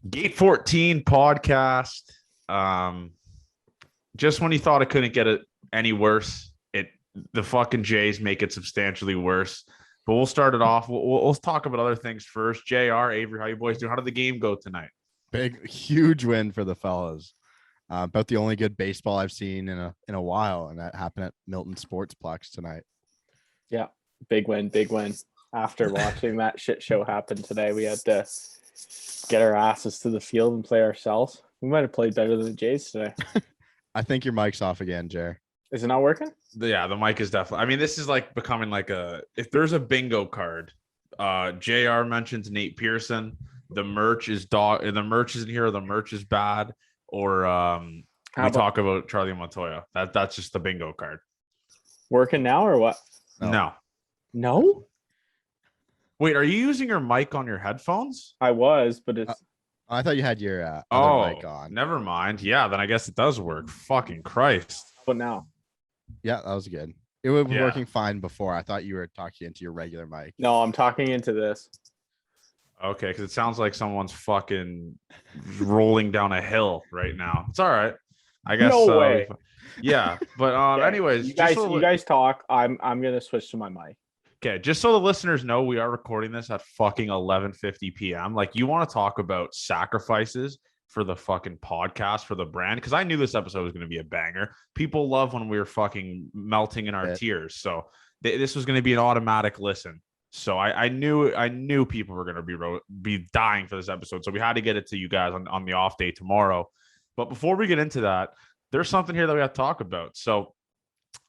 Gate 14 podcast. Um, just when you thought it couldn't get it any worse, the fucking Jays make it substantially worse. But we'll start it off. We'll talk about other things first. JR, Avery, how you boys doing? How did the game go tonight? Big, huge win for the fellas. About the only good baseball I've seen in a while, and that happened at Milton Sportsplex tonight. Yeah, big win, big win. After watching that shit show happen today, we had to get our asses to the field and play ourselves. We might have played better than the Jays today. I think your mic's off again, Jer. Is it not working? Yeah, the mic is definitely. I mean, this is like becoming like if there's a bingo card, JR mentions Nate Pearson. The merch is The merch isn't here. The merch is bad. Or talk about Charlie Montoyo. That's just the bingo card. Working now or what? No. Wait, are you using your mic on your headphones? I was, but it's. I thought you had your other mic on. Never mind. Yeah, then I guess it does work. Fucking Christ. But now. Yeah, that was good. It was working fine before. I thought you were talking into your regular mic. No, I'm talking into this. Okay, because it sounds like someone's fucking rolling down a hill right now. It's all right. I guess. No way. Yeah, but Okay. anyways, you guys talk. I'm gonna switch to my mic. Okay, just so the listeners know, we are recording this at fucking 11:50 p.m. Like, you want to talk about sacrifices for the fucking podcast, for the brand? Because I knew this episode was going to be a banger. People love when we were fucking melting in our tears. So this was going to be an automatic listen. So I knew people were going to be dying for this episode. So we had to get it to you guys on the off day tomorrow. But before we get into that, there's something here that we have to talk about. So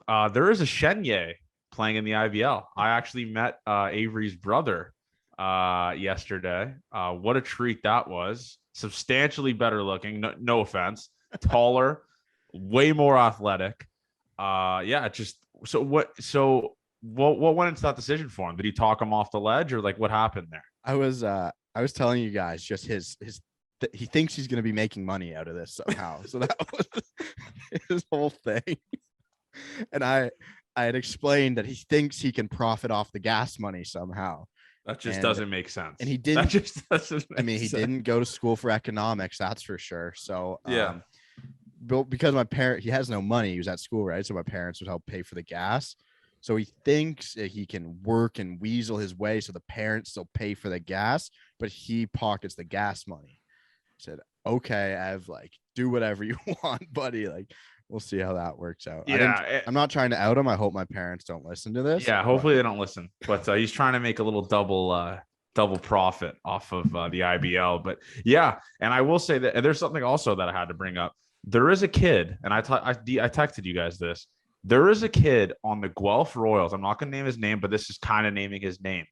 there is a Shenye playing in the IVL. I actually met Avery's brother yesterday. What a treat that was. Substantially better looking. No offense. Taller, way more athletic. What went into that decision for him? Did he talk him off the ledge, or like what happened there? I was telling you guys just he thinks he's going to be making money out of this somehow. So that was his whole thing. And I had explained that he thinks he can profit off the gas money somehow. That just doesn't make sense. And he didn't. That just doesn't. He didn't go to school for economics. That's for sure. So yeah. Because he has no money. He was at school, right? So my parents would help pay for the gas. So he thinks that he can work and weasel his way so the parents still pay for the gas, but he pockets the gas money. I said, okay, I've do whatever you want, buddy. We'll see how that works out. Yeah, I'm not trying to out him. I hope my parents don't listen to this. Yeah, hopefully they don't listen. But he's trying to make a little double profit off of the IBL. But yeah, and I will say that, and there's something also that I had to bring up. There is a kid, and I texted you guys this. There is a kid on the Guelph Royals. I'm not going to name his name, but this is kind of naming his name.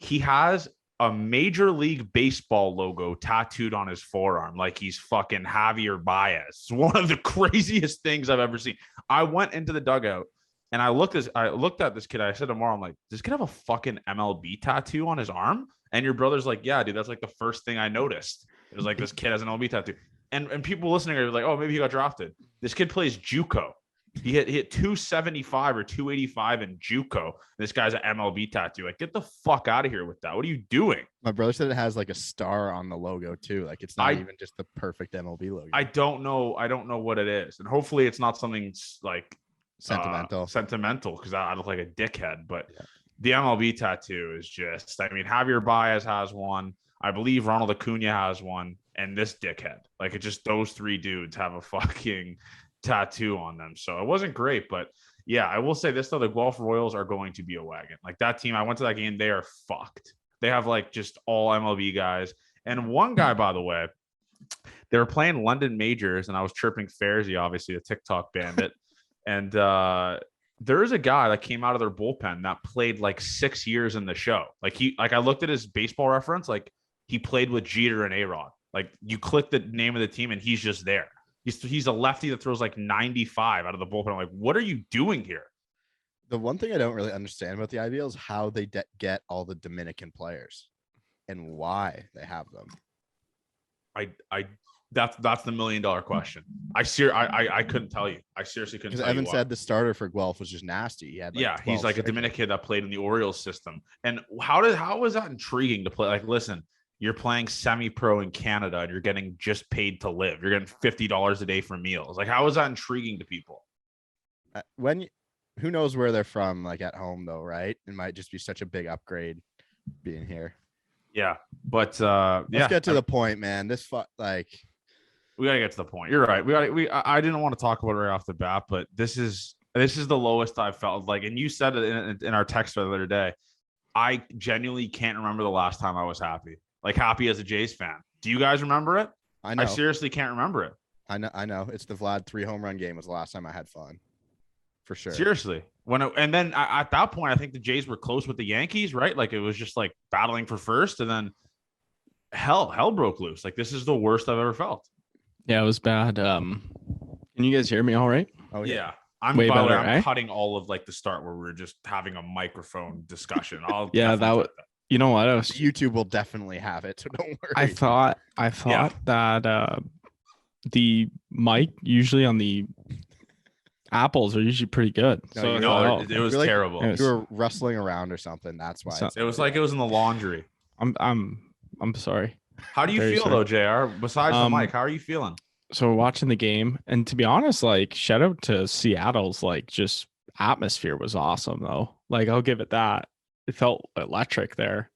He has a Major League Baseball logo tattooed on his forearm, like he's fucking Javier Baez. It's one of the craziest things I've ever seen. I went into the dugout and I looked at this kid. I said tomorrow, I'm like, does this kid have a fucking MLB tattoo on his arm? And your brother's like, yeah, dude, that's like the first thing I noticed. It was like, this kid has an MLB tattoo. And people listening are like, oh, maybe he got drafted. This kid plays JUCO. He hit 275 or 285 in JUCO. This guy's an MLB tattoo. Like, get the fuck out of here with that. What are you doing? My brother said it has a star on the logo too. It's not even just the perfect MLB logo. I don't know what it is, and hopefully it's not something sentimental because I look like a dickhead. But the MLB tattoo is just. I mean, Javier Baez has one. I believe Ronald Acuna has one, and this dickhead. It's just those three dudes have a fucking tattoo on them. So it wasn't great, but yeah, I will say this though, the Guelph Royals are going to be a wagon. That team, I went to that game, they are fucked. They have just all MLB guys. And one guy, by the way, they were playing London Majors, and I was chirping Fairzy, obviously a TikTok bandit. And there is a guy that came out of their bullpen that played 6 years in the show. I looked at his baseball reference, he played with Jeter and A-Rod. You click the name of the team and he's just there. He's a lefty that throws 95 out of the bullpen. I'm like, what are you doing here? The one thing I don't really understand about the IBL is how they get all the Dominican players and why they have them. That's the $1 million question. I couldn't tell you. I seriously couldn't tell you. Because Evan said the starter for Guelph was just nasty. He had he's a Dominican kid that played in the Orioles system. And how was that intriguing to play? Listen, you're playing semi-pro in Canada and you're getting just paid to live. You're getting $50 a day for meals. Like, how is that intriguing to people? Who knows where they're from, like at home though, right? It might just be such a big upgrade being here. Yeah, but Let's get to the point, man. We gotta get to the point. You're right. I didn't want to talk about it right off the bat, but this is the lowest I've felt. Like, and you said it in our text the other day. I genuinely can't remember the last time I was happy. Like, happy as a Jays fan. Do you guys remember it? I know. I seriously can't remember it. I know. It's the Vlad 3 home run game was the last time I had fun. For sure. Seriously. And then at that point, I think the Jays were close with the Yankees, right? Like, it was just like battling for first, and then hell broke loose. Like, this is the worst I've ever felt. Yeah, it was bad. Can you guys hear me all right? Oh yeah. I'm way better, I'm cutting all of like the start where we're just having a microphone discussion. You know what? YouTube will definitely have it, so don't worry. I thought that the mic usually on the apples are usually pretty good. It was terrible. You were rustling around or something. That's why. It was like it was in the laundry. I'm sorry. How do you feel though, JR? Besides the mic, how are you feeling? So we're watching the game, and to be honest, like, shout out to Seattle's like just atmosphere was awesome though. Like, I'll give it that. It felt electric there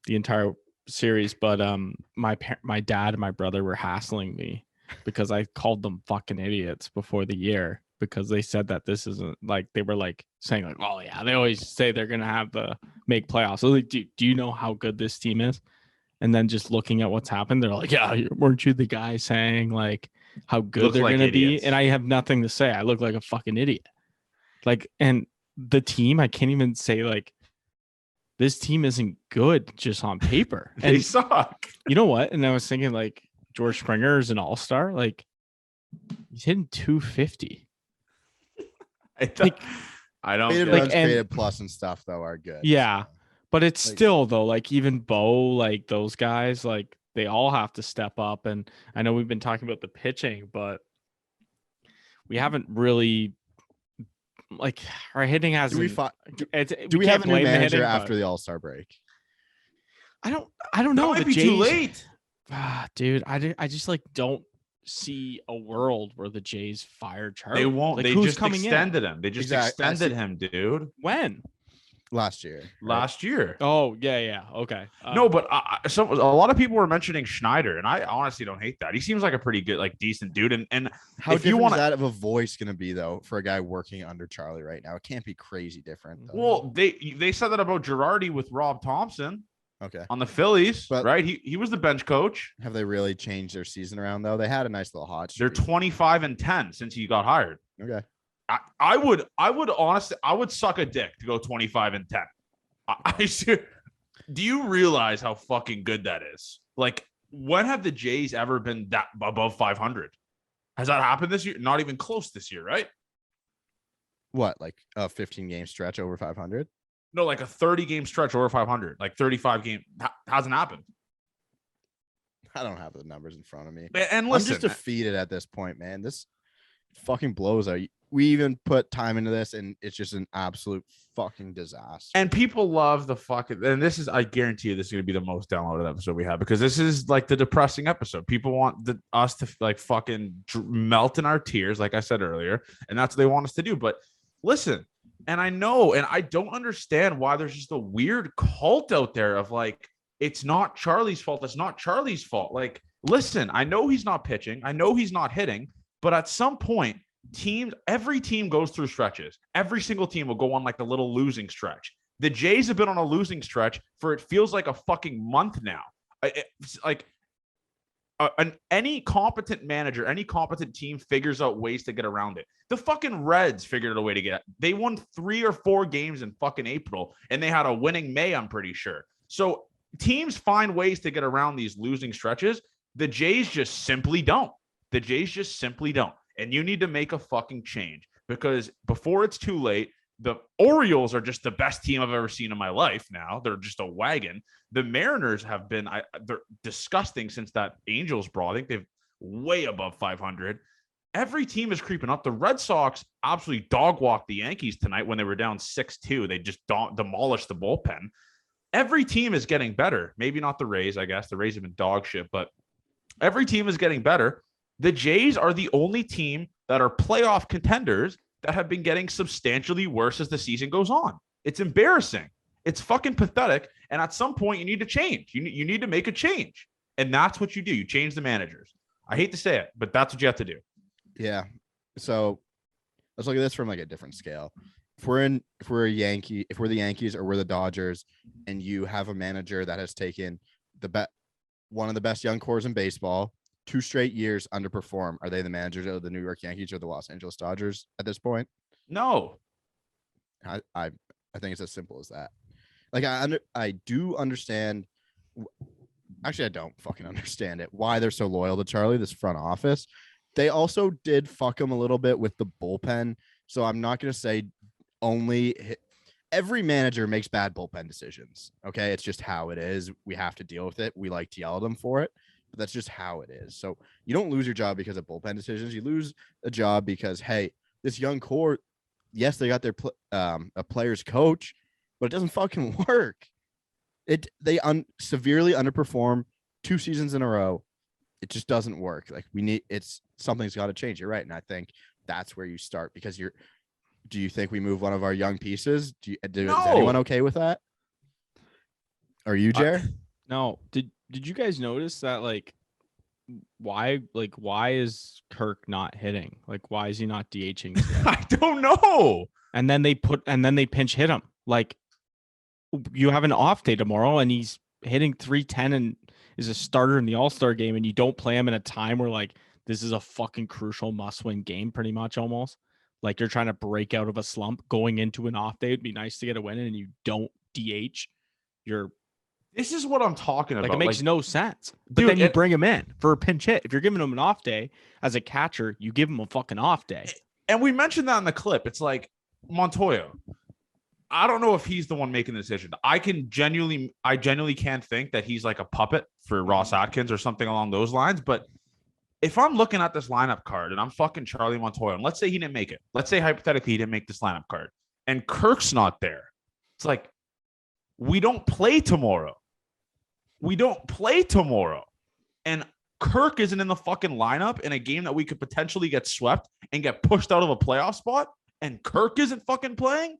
the entire series. But my dad and my brother were hassling me because I called them fucking idiots before the year because they said that this isn't like, they were like saying like, oh yeah, they always say they're gonna have the make playoffs. So like, do you know how good this team is? And then just looking at what's happened, they're like, yeah, weren't you the guy saying like how good they're going to be? And I have nothing to say. I look like a fucking idiot. Like, and the team, I can't even say like, this team isn't good just on paper. They suck. You know what? And I was thinking like George Springer is an all-star. Like, he's hitting 250. I don't created runs, created plus and stuff though are good. Yeah. But it's like, still though, like even Bo, like those guys, like they all have to step up. And I know we've been talking about the pitching, but we haven't really, like, our hitting hasn't. Do we have a new manager after the All-Star break? I don't know. That might be too late. Dude, I just like don't see a world where the Jays fire Charlie. They won't. Like, they just extended him. They just extended him, dude. When? Last year. Oh, yeah. Okay. No, but a lot of people were mentioning Schneider, and I honestly don't hate that. He seems like a pretty good, like, decent dude. And how if different you want is that of a voice going to be though for a guy working under Charlie right now? It can't be crazy different. Though. Well, they said that about Girardi with Rob Thompson. Okay. On the Phillies, but right? He was the bench coach. Have they really changed their season around though? They had a nice little hot streak. They're 25-10 since he got hired. Okay. I would honestly, I would suck a dick to go 25-10. Do you realize how fucking good that is? Like, when have the Jays ever been that above 500? Has that happened this year? Not even close this year, right? What, like a 15-game stretch over 500? No, like a 30-game stretch over 500, like 35 game hasn't happened. I don't have the numbers in front of me. And listen, I'm just defeated at this point, man. This fucking blows out. We even put time into this, and it's just an absolute fucking disaster. And people love the fucking. And this is, I guarantee you, this is going to be the most downloaded episode we have because this is like the depressing episode. People want us to like fucking melt in our tears, like I said earlier, and that's what they want us to do. But listen. And I know, and I don't understand why there's just a weird cult out there of like, it's not Charlie's fault. It's not Charlie's fault. Like, listen, I know he's not pitching. I know he's not hitting. But at some point, every team goes through stretches. Every single team will go on like a little losing stretch. The Jays have been on a losing stretch for it feels like a fucking month now. It's like any competent manager, any competent team figures out ways to get around it. The fucking Reds figured out a way to get it. They won 3 or 4 games in fucking April, and they had a winning May, I'm pretty sure. So teams find ways to get around these losing stretches. The Jays just simply don't. And you need to make a fucking change because before it's too late, the Orioles are just the best team I've ever seen in my life now. They're just a wagon. The Mariners have been they're disgusting since that Angels brawl. I think they've way above 500. Every team is creeping up. The Red Sox absolutely dog walked the Yankees tonight when they were down 6-2. They just demolished the bullpen. every team is getting better. Maybe not the Rays, I guess. The Rays have been dog shit, but every team is getting better. The Jays are the only team that are playoff contenders that have been getting substantially worse as the season goes on. It's embarrassing. It's fucking pathetic. And at some point, you need to change. You need to make a change. And that's what you do. You change the managers. I hate to say it, but that's what you have to do. Yeah. So let's look at this from like a different scale. If we're the Yankees or we're the Dodgers, and you have a manager that has taken one of the best young cores in baseball, 2 straight years underperform, are they the managers of the New York Yankees or the Los Angeles Dodgers at this point? No. I think it's as simple as that. Like I do understand. Actually, I don't fucking understand it. Why they're so loyal to Charlie, this front office. They also did fuck him a little bit with the bullpen. So I'm not going to say every manager makes bad bullpen decisions. Okay. It's just how it is. We have to deal with it. We like to yell at them for it, but that's just how it is. So you don't lose your job because of bullpen decisions. You lose a job because, hey, this young core, yes, they got their a player's coach, but it doesn't fucking work. They severely underperform 2 seasons in a row. It just doesn't work. Like something's got to change. You're right. And I think that's where you start, because do you think we move one of our young pieces? No. Is anyone okay with that? Are you, Jared? No. Did you guys notice that, why is Kirk not hitting? Like, why is he not DHing? I don't know. And then they pinch hit him. Like, you have an off day tomorrow and he's hitting 310 and is a starter in the All-Star game, and you don't play him in a time where, like, this is a fucking crucial must-win game, pretty much, almost. Like, you're trying to break out of a slump going into an off day. It'd be nice to get a win, and you don't DH. This is what I'm talking about. Like, it makes no sense. But then you bring him in for a pinch hit. If you're giving him an off day as a catcher, you give him a fucking off day. And we mentioned that in the clip. It's like Montoyo. I don't know if he's the one making the decision. I genuinely can't think that he's like a puppet for Ross Atkins or something along those lines. But if I'm looking at this lineup card and I'm fucking Charlie Montoyo, and let's say he didn't make it. Let's say hypothetically he didn't make this lineup card and Kirk's not there. It's like, we don't play tomorrow. And Kirk isn't in the fucking lineup in a game that we could potentially get swept and get pushed out of a playoff spot, and Kirk isn't fucking playing.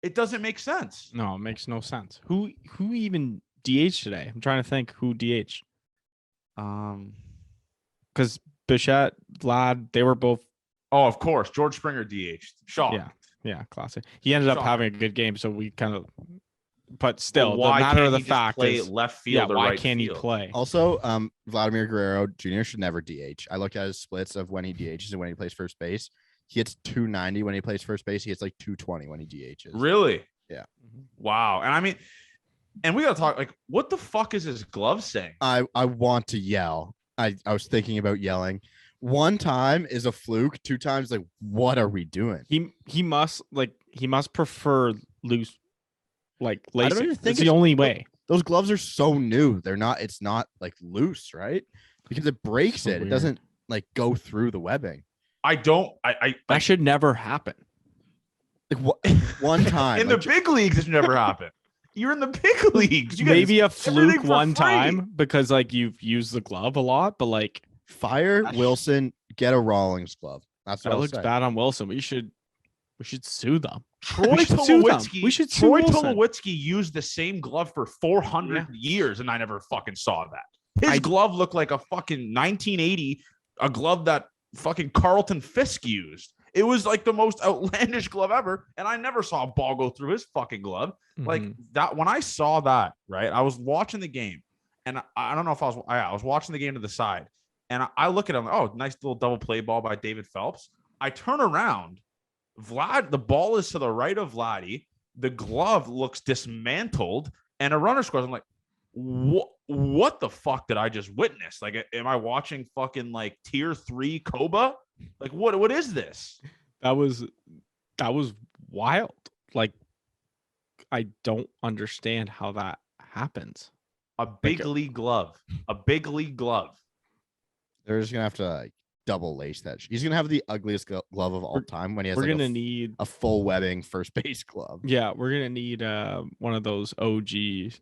It doesn't make sense. No, it makes no sense. Who even DH today? I'm trying to think who DH. Because Bichette, Vlad, they were both. Oh, of course, George Springer DH. Shocked. Yeah, classic. He ended up having a good game, so we kind of. But still, why the matter of the can't he fact play is, left field or why right can't field? He play? Also, Vladimir Guerrero Jr. should never DH. I look at his splits of when he DHs and when he plays first base. He hits 290 when he plays first base. He hits like 220 when he DHs. Really? Yeah. Wow. And I mean, and we got to talk, like, what the fuck is his glove saying? I want to yell. I was thinking about yelling. One time is a fluke. 2 times, like, what are we doing? He must prefer loose, like, lace. I don't even think it's the only way. Those gloves are so new. It's not like loose, right? Because it breaks So it. weird. It doesn't like go through the webbing. That should never happen. Like one time in the big leagues, it never happened. You're in the big leagues. Maybe a fluke one time because, like, you've used the glove a lot, but, like, fire Wilson, get a Rawlings glove. That's what that looks bad on Wilson. We should sue them. Troy Tulowitzki used the same glove for 400 years, and I never fucking saw that. His glove looked like a fucking 1980, a glove that fucking Carlton Fisk used. It was like the most outlandish glove ever, and I never saw a ball go through his fucking glove. Like that. When I saw that, right, I was watching the game, and I don't know if I was watching the game to the side, and I look at him. Oh, nice little double play ball by David Phelps. I turn around. The ball is to the right of Vladdy. The glove looks dismantled, and a runner scores. I'm like, what the fuck did I just witness? Like, am I watching fucking like tier 3 Koba? Like, what is this? That was wild. Like, I don't understand how that happens. A big league glove. They're just gonna have to like double lace that. He's gonna have the ugliest glove of all time when he has We're like gonna need a full webbing first base glove. Yeah, we're gonna need one of those OG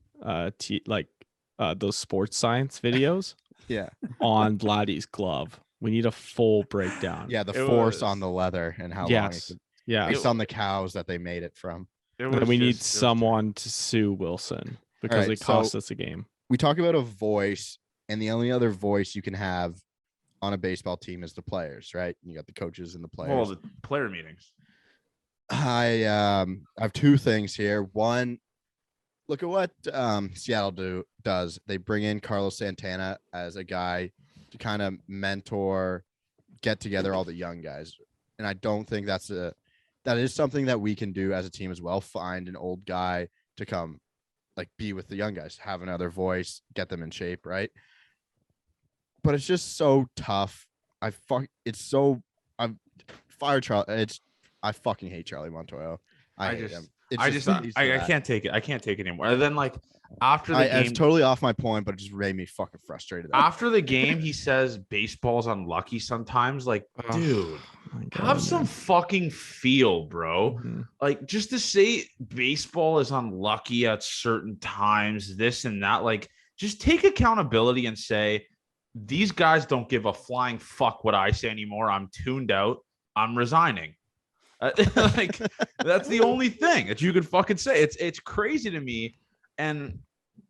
those sports science videos Yeah. on Vladdy's glove. We need a full breakdown. Yeah, the It force was- on the leather and how long Yes. it's Yeah. based on the cows that they made it from. It And was we need just- it was someone to sue Wilson because right, it cost so- us a game. We talk about a voice, and the only other voice you can have on a baseball team is the players, right? You got the coaches and the players. well, the player meetings. I have two things here. One, look at what Seattle does. They bring in Carlos Santana as a guy to kind of mentor, get together all the young guys. And I don't think that is something that we can do as a team as well. Find an old guy to come like be with the young guys, have another voice, get them in shape, right? But it's just so tough. I fucking hate Charlie Montoyo. I hate him. I can't take it. I can't take it anymore. And then like after the It's game, totally off my point, but it just made me fucking frustrated. after the game, he says baseball's unlucky sometimes. Like, dude, have some fucking feel, bro. Mhm. Like just to say baseball is unlucky at certain times, this and that, like just take accountability and say these guys don't give a flying fuck what I say anymore. I'm tuned out. I'm resigning. Like that's the only thing that you could fucking say. It's crazy to me. And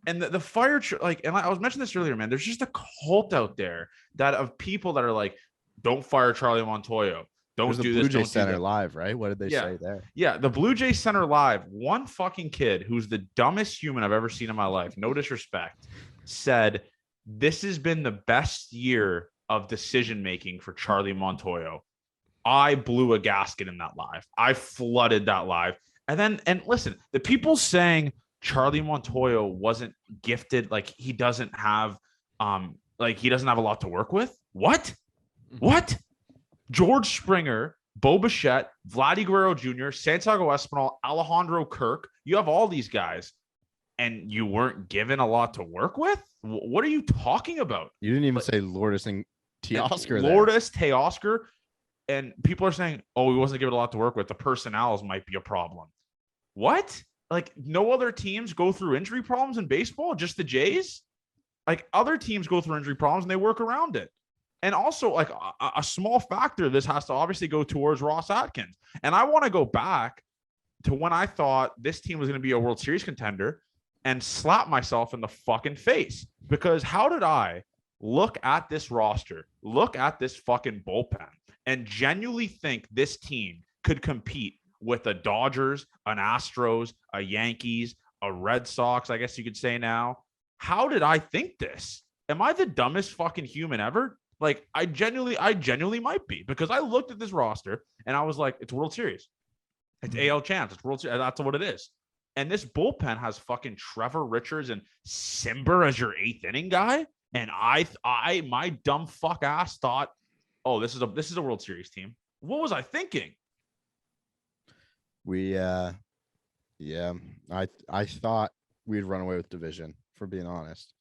the fire like, and I was mentioning this earlier, man. There's just a cult out there that of people that are like, don't fire Charlie Montoyo. Don't There's the do Blue this. Jay Don't do Center that. live, right? What did they Yeah. say there? Yeah, the Blue Jay Center Live, one fucking kid who's the dumbest human I've ever seen in my life, no disrespect, said, this has been the best year of decision making for Charlie Montoyo. I blew a gasket in that live. I flooded that live. And listen, the people saying Charlie Montoyo wasn't gifted, like he doesn't have a lot to work with. What? George Springer, Bo Bichette, Vladdy Guerrero Jr., Santiago Espinal, Alejandro Kirk. You have all these guys, and you weren't given a lot to work with? What are you talking about? You didn't even say Lourdes and Teoscar. Lourdes, Teoscar, and people are saying, oh, he wasn't given a lot to work with. The personnels might be a problem. What? Like no other teams go through injury problems in baseball, just the Jays? Like other teams go through injury problems and they work around it. And also, like a small factor, this has to obviously go towards Ross Atkins. And I want to go back to when I thought this team was going to be a World Series contender and slap myself in the fucking face. Because how did I look at this roster, look at this fucking bullpen, and genuinely think this team could compete with the Dodgers, an Astros, a Yankees, a Red Sox, I guess you could say now? How did I think this? Am I the dumbest fucking human ever? Like, I genuinely might be, because I looked at this roster and I was like, it's World Series. It's AL champs. It's World Series. That's what it is. And this bullpen has fucking Trevor Richards and Simber as your eighth inning guy. And my dumb fuck ass thought, oh, this is a World Series team. What was I thinking? I thought we'd run away with division, for being honest.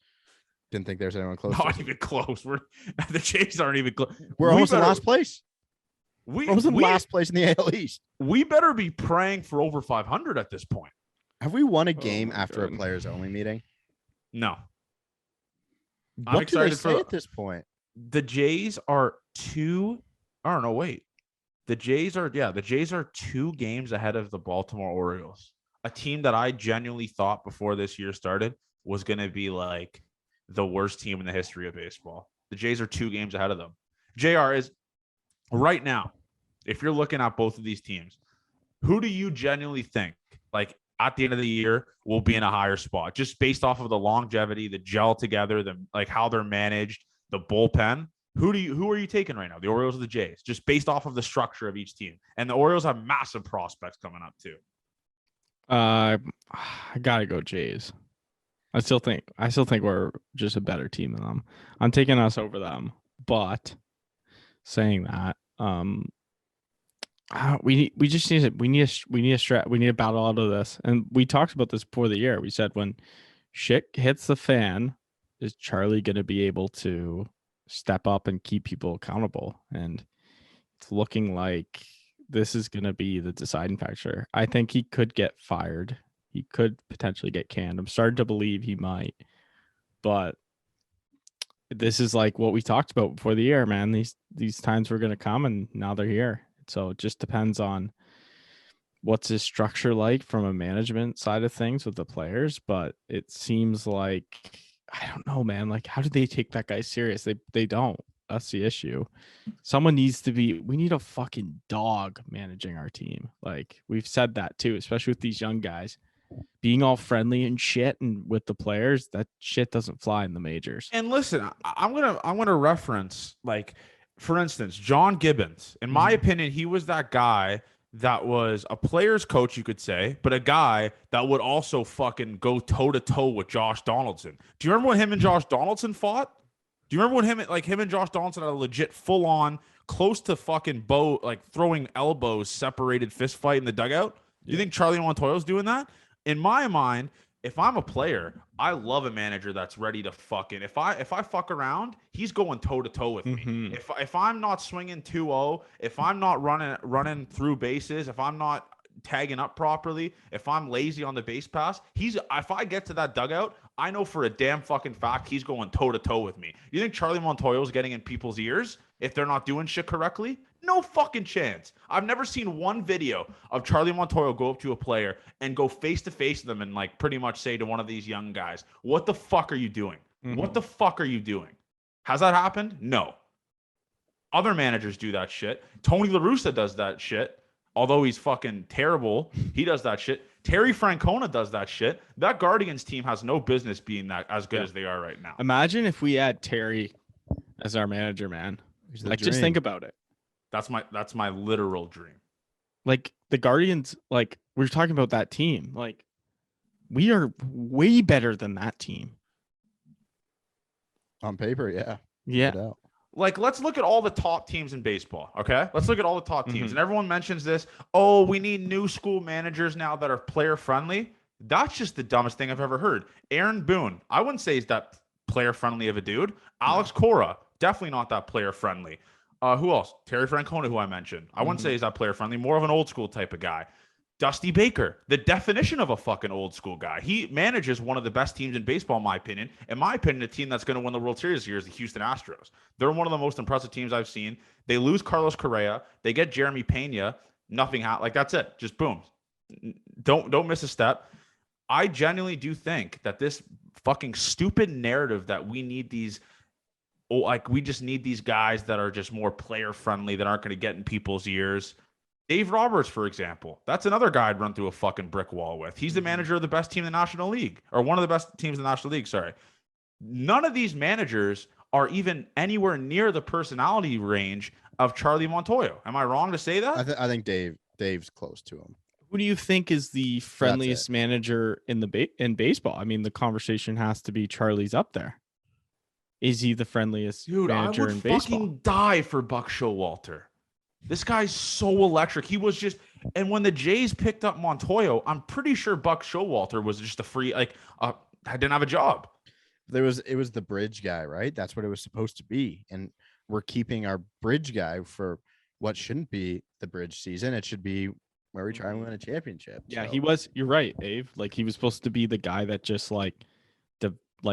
Didn't think there's anyone close. Not even close. The Jays aren't even close. We're almost in last place. We're almost in last place in the AL East. We better be praying for over 500 at this point. Have we won a game my after God. a players only meeting? No. I'm What can they excited for say at this point? the Jays are two. I don't know. Wait, the Jays are 2 games ahead of the Baltimore Orioles, a team that I genuinely thought before this year started was going to be like the worst team in the history of baseball. The Jays are 2 games ahead of them. JR is right now. If you're looking at both of these teams, who do you genuinely think, like at the end of the year, will be in a higher spot, just based off of the longevity, the gel together, the like how they're managed, the bullpen? Who are you taking right now? The Orioles or the Jays? Just based off of the structure of each team. And the Orioles have massive prospects coming up too. I gotta go Jays. I still think we're just a better team than them. I'm taking us over them, but saying that, we need to battle out of this. And we talked about this before the year. We said when shit hits the fan, is Charlie going to be able to step up and keep people accountable. And it's looking like this is going to be the deciding factor. I think he could get fired. He could potentially get canned. I'm starting to believe he might, but this is like what we talked about before the year, man. These times were going to come, and now they're here. So it just depends on what's his structure like from a management side of things with the players. But it seems like, I don't know, man. Like, how do they take that guy serious? They don't. That's the issue. Someone needs to be, we need a fucking dog managing our team. Like, we've said that too, especially with these young guys being all friendly and shit. And with the players, that shit doesn't fly in the majors. And listen, I'm gonna reference, like, for instance, John Gibbons. In my opinion, he was that guy that was a player's coach, you could say, but a guy that would also fucking go toe to toe with Josh Donaldson. Do you remember when him and Josh Donaldson fought? Do you remember when him and Josh Donaldson had a legit full on, close to fucking like throwing elbows, separated fist fight in the dugout? Do you think Charlie Montoyo's doing that? In my mind, if I'm a player, I love a manager that's ready to fucking, if I fuck around, he's going toe to toe with me. If I'm not swinging 2-0, if I'm not running through bases, if I'm not tagging up properly, if I'm lazy on the base pass, if I get to that dugout, I know for a damn fucking fact he's going toe to toe with me. You think Charlie Montoyo's getting in people's ears if they're not doing shit correctly? No fucking chance. I've never seen one video of Charlie Montoyo go up to a player and go face to face with them and like pretty much say to one of these young guys, "What the fuck are you doing? What the fuck are you doing?" Has that happened? No. Other managers do that shit. Tony La Russa does that shit. Although he's fucking terrible, he does that shit. Terry Francona does that shit. That Guardians team has no business being that as good as they are right now. Imagine if we had Terry as our manager, man. Like, just think about it. That's my literal dream. Like, the Guardians, like, we're talking about that team. Like, we are way better than that team. On paper, yeah. Yeah. No doubt. Like, let's look at all the top teams in baseball, okay? Let's look at all the top teams. And everyone mentions this, oh, we need new school managers now that are player-friendly. That's just the dumbest thing I've ever heard. Aaron Boone, I wouldn't say he's that player-friendly of a dude. Alex Cora, definitely not that player-friendly. Who else? Terry Francona, who I mentioned. I wouldn't say he's that player-friendly. More of an old-school type of guy. Dusty Baker, the definition of a fucking old school guy. He manages one of the best teams in baseball, in my opinion. In my opinion, the team that's going to win the World Series this year is the Houston Astros. They're one of the most impressive teams I've seen. They lose Carlos Correa. They get Jeremy Pena. Nothing happened. Like, that's it. Just boom. Don't miss a step. I genuinely do think that this fucking stupid narrative that we need these, like, we just need these guys that are just more player friendly, that aren't going to get in people's ears. Dave Roberts, for example, that's another guy I'd run through a fucking brick wall with. He's the manager of the best team in the National League, or one of the best teams in the National League. Sorry. None of these managers are even anywhere near the personality range of Charlie Montoyo. Am I wrong to say that? I think Dave's close to him. Who do you think is the friendliest manager in in baseball? I mean, the conversation has to be Charlie's up there. Is he the friendliest manager in baseball? I would fucking die for Buck Showalter. This guy's so electric. He was just, and when the Jays picked up Montoyo, I'm pretty sure Buck Showalter was just a free, I didn't have a job. It was the bridge guy, right? That's what it was supposed to be. And we're keeping our bridge guy for what shouldn't be the bridge season. It should be where we try and win a championship. Yeah, he was. You're right, Dave. Like, he was supposed to be the guy that just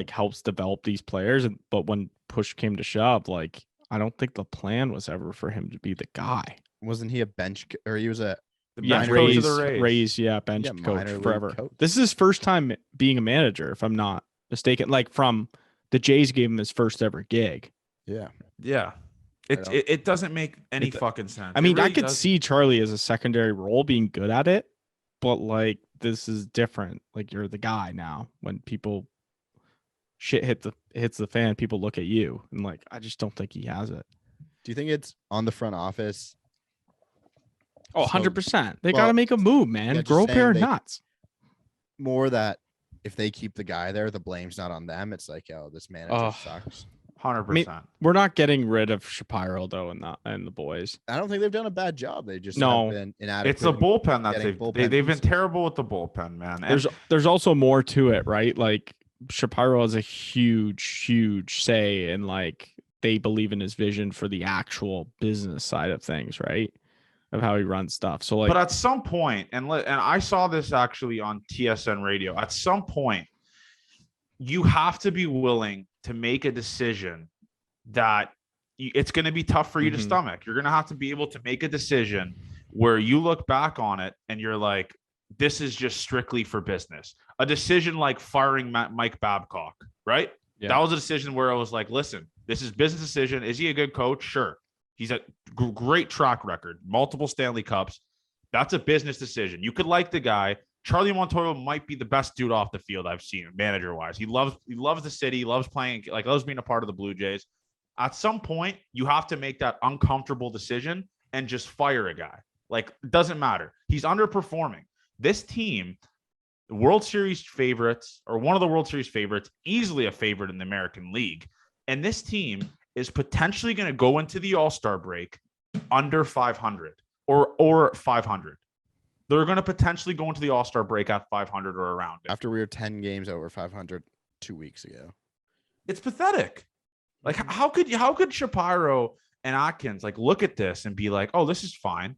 helps develop these players. But when push came to shove, like, I don't think the plan was ever for him to be the guy. Wasn't he a bench, or he was bench coach of the Rays, bench coach forever. This is his first time being a manager, if I'm not mistaken. Like, from the Jays gave him his first ever gig. Yeah. It doesn't make any fucking sense. I mean, really, I could see Charlie as a secondary role being good at it, but like, this is different. Like, you're the guy now. When people shit hits the fan, people look at you, and like, I just don't think he has it. Do you think it's on the front office? Oh, 100%. They got to make a move, man. Yeah, grow a pair of nuts. More that if they keep the guy there, the blame's not on them. It's like, oh, this manager sucks. 100%. I mean, we're not getting rid of Shapiro though, and the boys. I don't think they've done a bad job. They just have been inadequate. It's the bullpen that they've been terrible with the bullpen, man. There's also more to it, right? Like, Shapiro has a huge say in like they believe in his vision for the actual business side of things, right? Of how he runs stuff. So like, but at some point, and I saw this actually on TSN radio, at some point, you have to be willing to make a decision that it's going to be tough for you to stomach. You're going to have to be able to make a decision where you look back on it and you're like, this is just strictly for business. A decision like firing Mike Babcock, right? Yeah. That was a decision where I was like, listen, this is business decision. Is he a good coach? Sure. He's a great track record, multiple Stanley Cups. That's a business decision. You could like the guy. Charlie Montoyo might be the best dude off the field I've seen, manager-wise. He loves the city, loves playing, like loves being a part of the Blue Jays. At some point, you have to make that uncomfortable decision and just fire a guy. Like, it doesn't matter. He's underperforming. This team, World Series favorites, or one of the World Series favorites, easily a favorite in the American League. And this team is potentially going to go into the All-Star break under 500 or 500. They're going to potentially go into the All-Star break at 500 or around it. After we were 10 games over 500 2 weeks ago. It's pathetic. Like, how could Shapiro and Atkins like look at this and be like, oh, this is fine.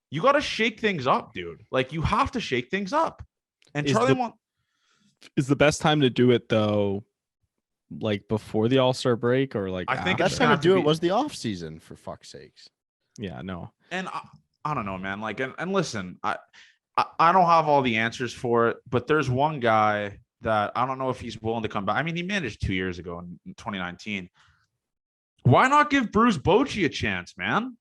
You got to shake things up, dude. Like, you have to shake things up. And is the best time to do it though, like before the All-Star break, or like I think the best time to do it was the off season, for fuck's sakes. Yeah, no. And I don't know, man. Like, and listen, I don't have all the answers for it, but there's one guy that I don't know if he's willing to come back. I mean, he managed 2 years ago in 2019. Why not give Bruce Bochy a chance, man?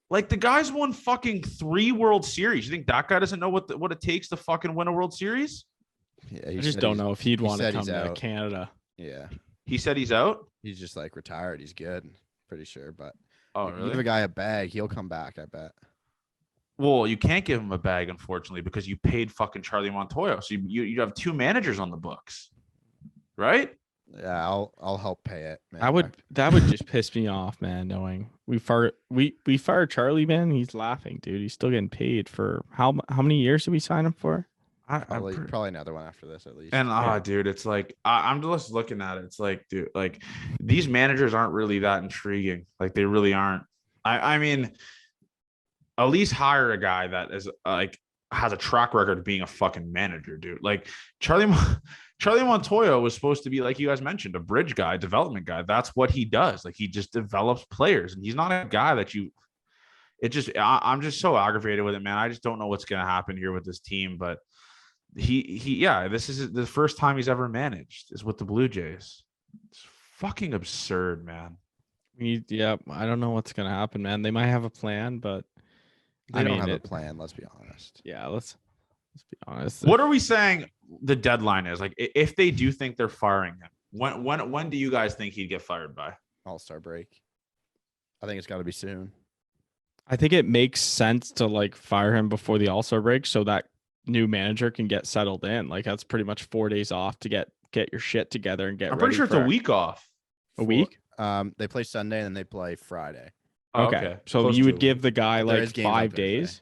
Like, the guy's won fucking 3 World Series. You think that guy doesn't know what it takes to fucking win a World Series? Yeah, I just don't know if he'd want to come to Canada. Yeah. He said he's out? He's just like retired. He's good. Pretty sure. But really? Give a guy a bag, he'll come back, I bet. Well, you can't give him a bag, unfortunately, because you paid fucking Charlie Montoyo. So you have 2 managers on the books, right? Yeah, I'll help pay it, man. That would just piss me off, man, knowing we fired Charlie, man. He's laughing, dude. He's still getting paid for how many years did we sign him for? Probably another one after this at least. And dude, it's like I'm just looking at it. It's like, dude, like these managers aren't really that intriguing. Like, they really aren't. I mean, at least hire a guy that is like has a track record of being a fucking manager, dude. Like Charlie Montoyo was supposed to be, like you guys mentioned, a bridge guy, development guy. That's what he does. Like, he just develops players, and he's not a guy that I'm just so aggravated with it, man. I just don't know what's going to happen here with this team, but this is the first time he's ever managed is with the Blue Jays. It's fucking absurd, man. I don't know what's going to happen, man. They might have a plan, but they don't have a plan. Let's be honest. Yeah. Let's be honest. What are we saying the deadline is? Like, if they do think they're firing him, when do you guys think he'd get fired by? All-Star break. I think it's got to be soon. I think it makes sense to like fire him before the All-Star break so that new manager can get settled in. Like, that's pretty much 4 days off to get your shit together and get I'm pretty sure it's a week off. A week? They play Sunday and then they play Friday. Okay. So close you would give the guy like 5 days.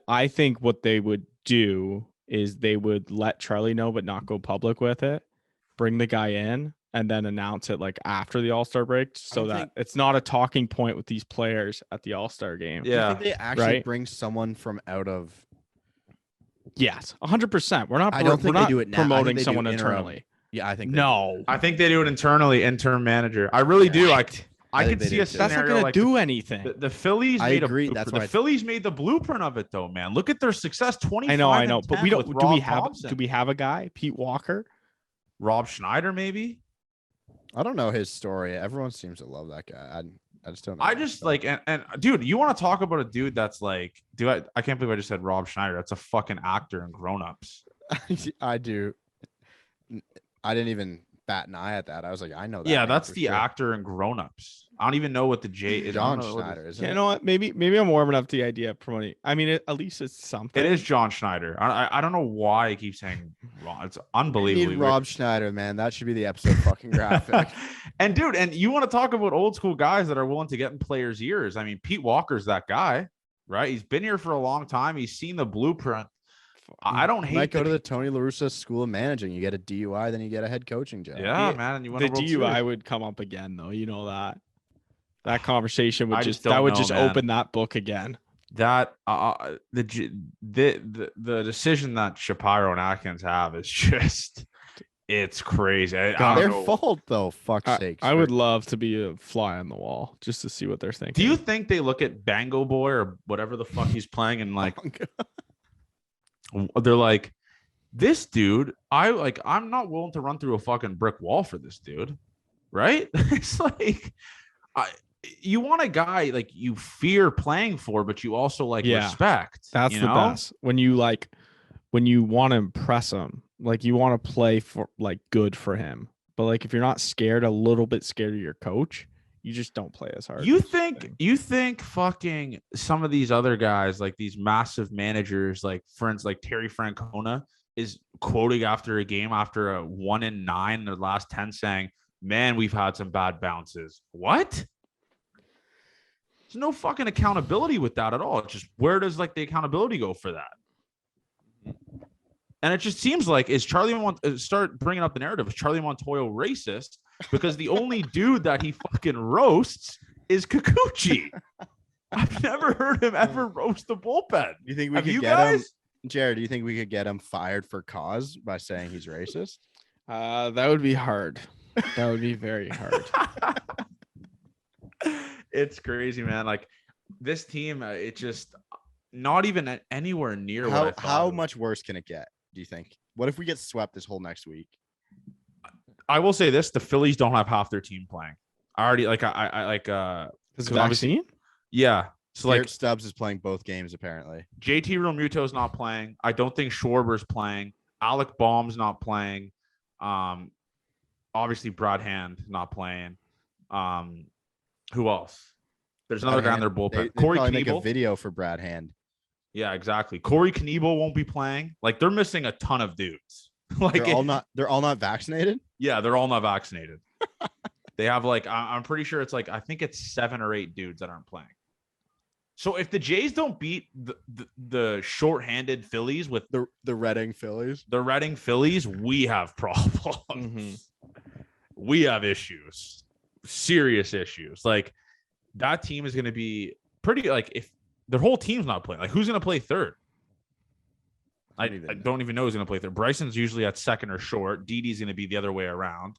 I think what they would do is they would let Charlie know but not go public with it. Bring the guy in and then announce it like after the All-Star break so that it's not a talking point with these players at the All-Star game. Yeah. Do you think they actually bring someone from out of? Yes, 100%. I don't think they do it now. Promoting someone internally. Yeah, I think I think they do it internally, interim manager. I really do. I could see a scenario. That's not going to do anything. The Phillies made the Phillies made the blueprint of it, though, man. Look at their success. 25. I know, but we don't. Do we have a guy, Pete Walker, Rob Schneider, maybe? I don't know his story. Everyone seems to love that guy. I just don't know. I just like and dude, you want to talk about a dude that's like, dude, I can't believe I just said Rob Schneider. That's a fucking actor in Grown Ups. I do. I didn't even bat an eye at that. I was like, I know that. Yeah, that's the actor in Grown Ups. I don't even know what the J is. John Schneider, isn't it? You know what? Maybe I'm warming up to the idea of promoting. I mean, at least it's something. It is John Schneider. I don't know why I keep saying wrong. It's unbelievably weird. Rob Schneider, man. That should be the episode fucking graphic. And dude, and you want to talk about old school guys that are willing to get in players' ears. I mean, Pete Walker's that guy, right? He's been here for a long time. He's seen the blueprint. I don't You hate might go that to the Tony La Russa School of Managing. You get a DUI, then you get a head coaching job. Yeah, man. And you win The a World DUI Series. would come up again, though. You know that conversation would I just just don't know, man. open that book again. That the decision that Shapiro and Atkins have is just it's crazy. I don't Their know. fault, though. Fuck's sakes. I would love to be a fly on the wall just to see what they're thinking. Do you think they look at Bango Boy or whatever the fuck he's playing and like they're like, this dude, I'm not willing to run through a fucking brick wall for this dude, right? It's like, you want a guy like you fear playing for, but you also like respect. That's the best when you want to impress him, like you want to play for like good for him. But like if you're not scared, a little bit scared of your coach, you just don't play as hard. You think fucking some of these other guys, like these massive managers, like friends like Terry Francona, is quoting after a game after a 1-9 in the last 10 saying, man, we've had some bad bounces. What? There's no fucking accountability with that at all. It's just, where does like the accountability go for that? And it just seems like start bringing up the narrative. Is Charlie Montoyo racist? Because the only dude that he fucking roasts is Kikuchi. I've never heard him ever roast the bullpen. You think we could get him, Jared? Do you think we could get him fired for cause by saying he's racist? That would be hard. That would be very hard. It's crazy, man. Like this team, it just not even anywhere near how much worse can it get? Do you think? What if we get swept this whole next week? I will say this: the Phillies don't have half their team playing. I already like Is it vaccine? Yeah. So Garrett like Stubbs is playing both games apparently. JT Realmuto is not playing. I don't think Schwarber's playing. Alec Baum's not playing. Obviously Brad Hand not playing. Who else? There's another guy in their bullpen. They Corey probably make a Knebel. video for Brad Hand. Yeah, exactly. Corey Knebel won't be playing. Like they're missing a ton of dudes. Like they're all not vaccinated. Yeah, they're all not vaccinated. They have like I'm pretty sure it's like I think it's 7 or 8 dudes that aren't playing. So if the Jays don't beat the shorthanded Phillies with the Reading Phillies, we have problems. Mm-hmm. We have issues, serious issues. Like that team is going to be pretty. Like if their whole team's not playing, like who's going to play third? I don't even know who's going to play third. Bryson's usually at second or short. Didi's going to be the other way around.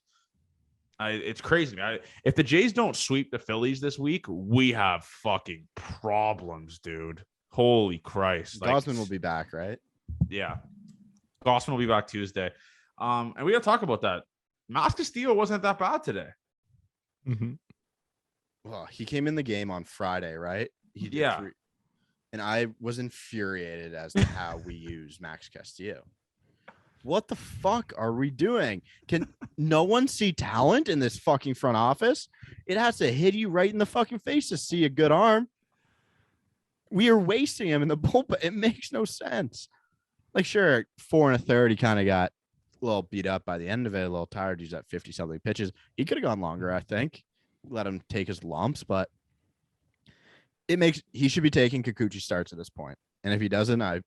It's crazy. If the Jays don't sweep the Phillies this week, we have fucking problems, dude. Holy Christ. Gausman will be back, right? Yeah. Gausman will be back Tuesday. And we got to talk about that. Castillo wasn't that bad today. Mm-hmm. Well, he came in the game on Friday, right? He did Yeah. And I was infuriated as to how we use Max Castillo. What the fuck are we doing? Can no one see talent in this fucking front office? It has to hit you right in the fucking face to see a good arm. We are wasting him in the bullpen. It makes no sense. Like, sure, 4 1/3, he kind of got a little beat up by the end of it, a little tired. He's at 50-something pitches. He could have gone longer, I think. Let him take his lumps, but he should be taking Kikuchi starts at this point. And if he doesn't, I'm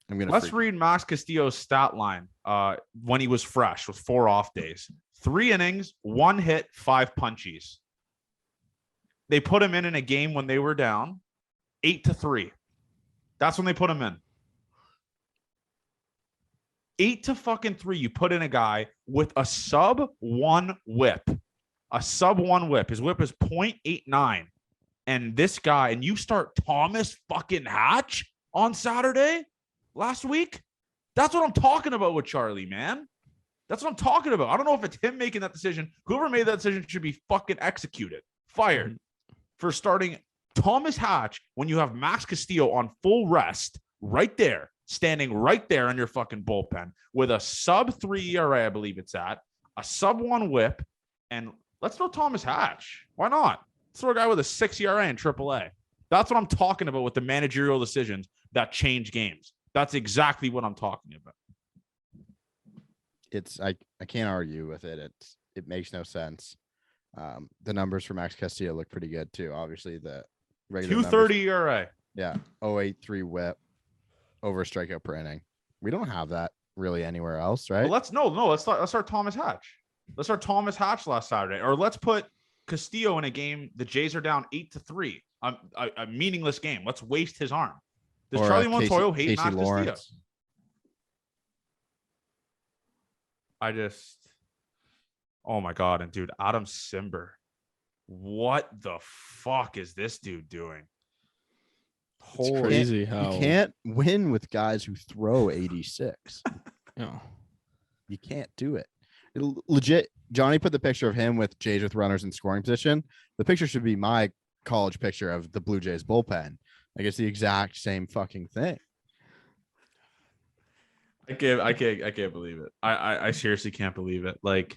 gonna read Max Castillo's stat line when he was fresh with 4 off days. 3 innings, 1 hit, 5 punchies. They put him in a game when they were down 8-3. That's when they put him in. 8-3. You put in a guy with a sub-1 whip. A sub-1 whip. His whip is .89. And this guy, and you start Thomas fucking Hatch on Saturday last week. That's what I'm talking about with Charlie, man. That's what I'm talking about. I don't know if it's him making that decision. Whoever made that decision should be fucking executed, fired for starting Thomas Hatch when you have Max Castillo on full rest right there, standing right there in your fucking bullpen with a sub-3 ERA, I believe it's at, a sub-1 whip, and let's throw Thomas Hatch. Why not? Let's throw a guy with a 6 ERA in AAA. That's what I'm talking about with the managerial decisions that change games. That's exactly what I'm talking about. I can't argue with it. It makes no sense. The numbers for Max Castillo look pretty good too. Obviously, the regular 230 ERA. Yeah, 0.83 whip, over a strikeout per inning. We don't have that really anywhere else, right? Well, let's start Thomas Hatch. Let's start Thomas Hatch last Saturday, or let's put Castillo in a game. The Jays are down 8-3. A meaningless game. Let's waste his arm. Does Or, Charlie Montoyo hate Casey Matt Castillo? Lawrence. Oh my God. And dude, Adam Simber. What the fuck is this dude doing? It's crazy how you can't win with guys who throw 86. Yeah. You can't do it. Legit, Johnny put the picture of him with Jays with runners in scoring position. The picture should be my college picture of the Blue Jays bullpen. Like, it's the exact same fucking thing. I can't believe it. I seriously can't believe it. Like,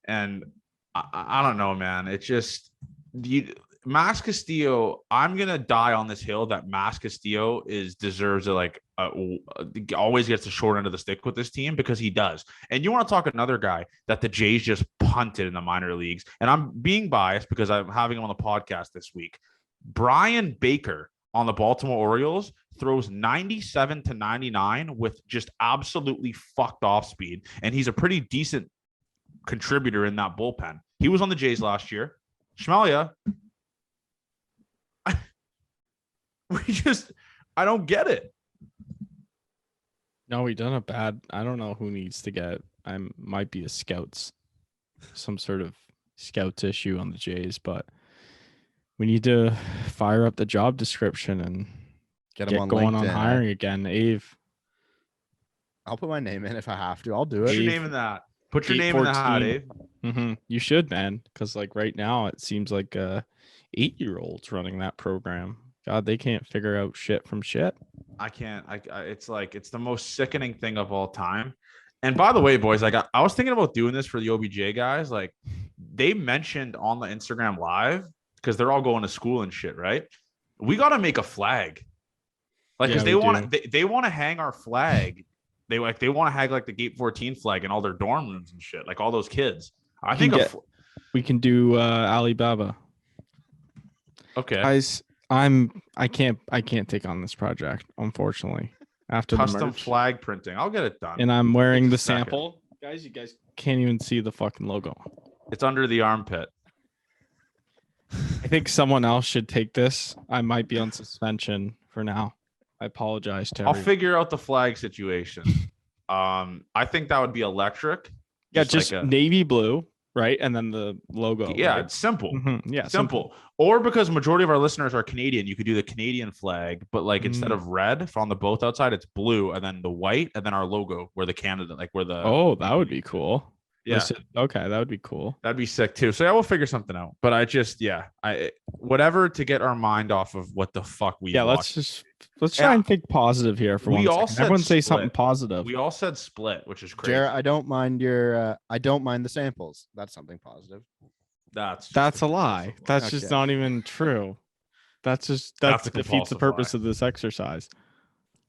and I don't know, man. It's just Mas Castillo. I'm gonna die on this hill that Mas Castillo deserves always gets the short end of the stick with this team, because he does. And you want to talk another guy that the Jays just punted in the minor leagues, and I'm being biased because I'm having him on the podcast this week. Brian Baker on the Baltimore Orioles throws 97 to 99 with just absolutely fucked off speed, and he's a pretty decent contributor in that bullpen. He was on the Jays last year. Schmelia, I don't get it. No, he done a bad. I don't know who needs to get. Might be some sort of scouts issue on the Jays, but we need to fire up the job description and Get get him on going LinkedIn, on hiring again. Ave. I'll put my name in if I have to. I'll do it. Put your name in that. Put your name in the hat, Dave. You should, man, because like right now it seems like 8-year-olds running that program. God, they can't figure out shit from shit. I can't. It's the most sickening thing of all time. And by the way, boys, I was thinking about doing this for the OBJ guys. Like, they mentioned on the Instagram live, because they're all going to school and shit, right? We got to make a flag. Like, because they want to hang our flag. They want to hang like the Gate 14 flag in all their dorm rooms and shit. Like all those kids. I think we can do Alibaba. Okay, guys. I can't take on this project, unfortunately. After custom the merch. flag printing, I'll get it done. And I'm wearing the sample. Guys, you guys can't even see the fucking logo. It's under the armpit. I think someone else should take this. I might be on suspension for now. I apologize to I'll everyone. figure out the flag situation. I think that would be electric. Yeah, just like navy blue, right? And then the logo. Yeah, right? it's simple. Mm-hmm. Yeah, simple. Or because majority of our listeners are Canadian, you could do the Canadian flag, but like instead of red on the both outside, it's blue, and then the white, and then our logo where the Canada, like where the. Oh, that would be cool. Yeah. Okay, that would be cool. That'd be sick too. So yeah, we'll figure something out. But whatever to get our mind off of what the fuck we. Yeah, watched. let's try and think positive here for we one all second. Everyone say something positive. We all said split, which is crazy. Jared, I don't mind I don't mind the samples. That's something positive. That's a lie. That's just not even true. That defeats the purpose of this exercise.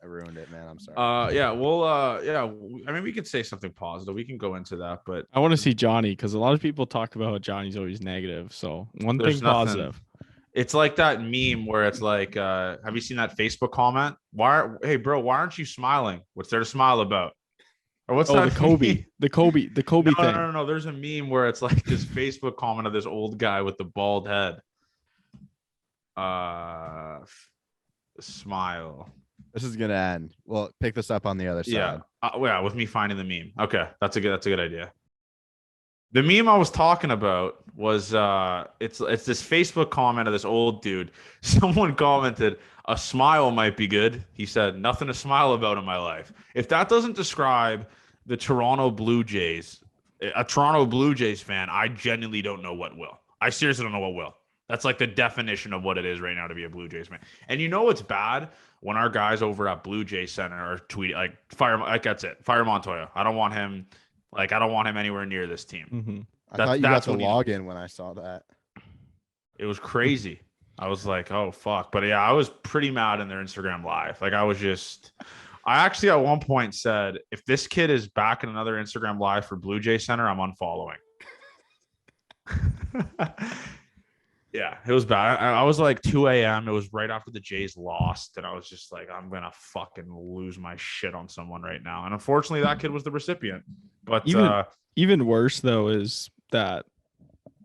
I ruined it, man. I'm sorry. I mean, we could say something positive. We can go into that, but I want to see Johnny, because a lot of people talk about how Johnny's always negative. So one thing positive. It's like that meme where it's like, have you seen that Facebook comment? Hey bro, why aren't you smiling? What's there to smile about? Or what's that? The Kobe thing. No. There's a meme where it's like this Facebook comment of this old guy with the bald head. Smile. This is gonna end. Well, pick this up on the other side. Yeah, with me finding the meme. Okay, that's a good idea. The meme I was talking about was it's this Facebook comment of this old dude. Someone commented, "A smile might be good." He said, "Nothing to smile about in my life." If that doesn't describe the Toronto Blue Jays, a Toronto Blue Jays fan, I genuinely don't know what will. I seriously don't know what will. That's like the definition of what it is right now to be a Blue Jays fan. And you know it's bad when our guys over at Blue Jays Center are tweeting that's it. Fire Montoyo. I don't want him anywhere near this team. Mm-hmm. I thought you got the login when I saw that. It was crazy. I was like, oh fuck. But yeah, I was pretty mad in their Instagram live. Like I actually at one point said, if this kid is back in another Instagram live for Blue Jay Center, I'm unfollowing. Yeah, it was bad. I was like 2 a.m. It was right after the Jays lost, and I was just like, I'm gonna fucking lose my shit on someone right now. And unfortunately, that kid was the recipient. But Even worse though is that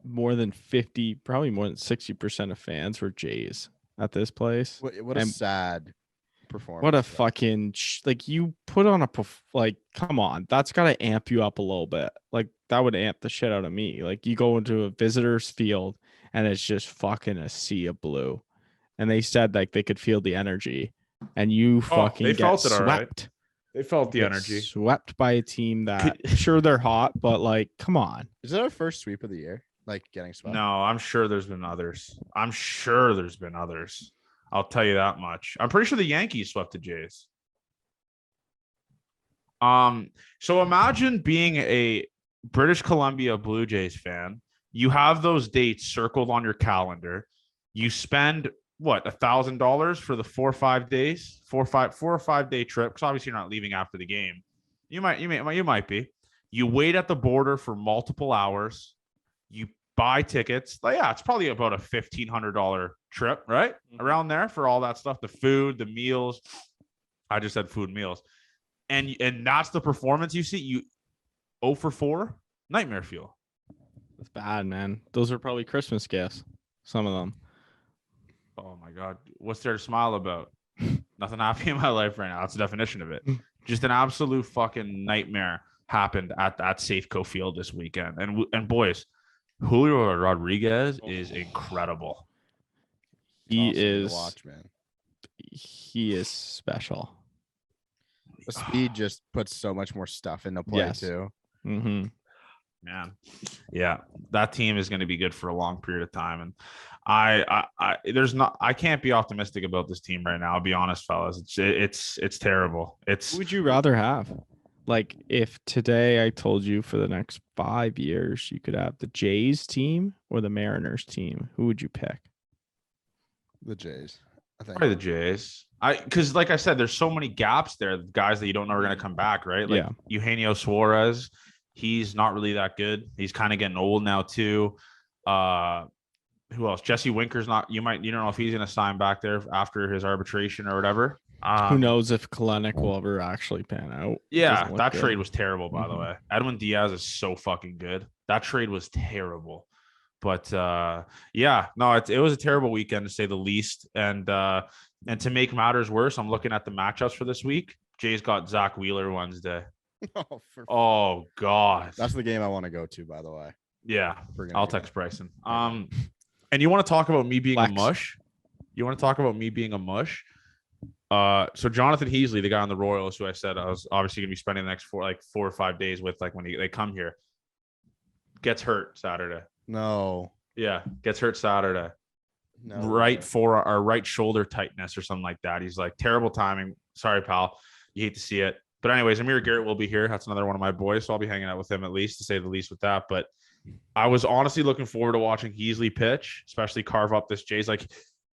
more than 50, probably more than 60% of fans were Jays at this place. What a And sad performance. what a though. fucking like you put on like, come on, that's got to amp you up a little bit. Like that would amp the shit out of me. Like you go into a visitor's field and it's just fucking a sea of blue, and they said like they could feel the energy, and you fucking they get felt it all right. swept. They felt the Get energy. swept by a team that sure they're hot, but like, come on. Is that our first sweep of the year? Like getting swept? No, I'm sure there's been others. I'll tell you that much. I'm pretty sure the Yankees swept the Jays. So imagine being a British Columbia Blue Jays fan. You have those dates circled on your calendar. You spend what, $1,000 for the 4 or 5 days, 4 or 5 day trip. Because obviously you're not leaving after the game. You might be. You wait at the border for multiple hours. You buy tickets. Like, yeah, it's probably about a $1,500 trip, right? Around there for all that stuff, the food, the meals. I just said food and meals. And that's the performance you see. You 0 for 4, nightmare fuel. That's bad, man. Those are probably Christmas gifts. Some of them. Oh my God. What's there to smile about? Nothing happy in my life right now. That's the definition of it. Just an absolute fucking nightmare happened at Safeco Field this weekend. And boys, Julio Rodriguez is incredible. It's He awesome to is watch, man. He is special. The speed just puts so much more stuff into play Yes. too. Mm-hmm. Man, yeah, that team is going to be good for a long period of time, and I can't be optimistic about this team right now. I'll be honest, fellas. It's terrible. Who would you rather have? Like, if today I told you for the next 5 years you could have the Jays team or the Mariners team, who would you pick? The Jays, I think. Probably the Jays. Because like I said, there's so many gaps there. Guys that you don't know are going to come back, right? Like Eugenio Suarez, he's not really that good. He's kind of getting old now too. Who else? Jesse Winker's not. You don't know if he's going to sign back there after his arbitration or whatever. Who knows if Kalenic will ever actually pan out? Yeah, that trade was terrible, by the way. Edwin Diaz is so fucking good. That trade was terrible. But yeah, no, it was a terrible weekend to say the least. And to make matters worse, I'm looking at the matchups for this week. Jay's got Zach Wheeler Wednesday. Oh God, that's the game I want to go to. By the way, yeah, I'll text Bryson. And you want to talk about me being a mush? You want to talk about me being a mush? So Jonathan Heasley, the guy on the Royals, who I said I was obviously going to be spending the next 4 or 5 days with, like when they come here, gets hurt Saturday. No. Yeah, gets hurt Saturday. No. Right shoulder tightness or something like that. He's like, terrible timing. Sorry, pal. You hate to see it. But anyways, Amir Garrett will be here. That's another one of my boys, so I'll be hanging out with him at least, to say the least with that. But I was honestly looking forward to watching Heasley pitch, especially carve up this Jays. Like,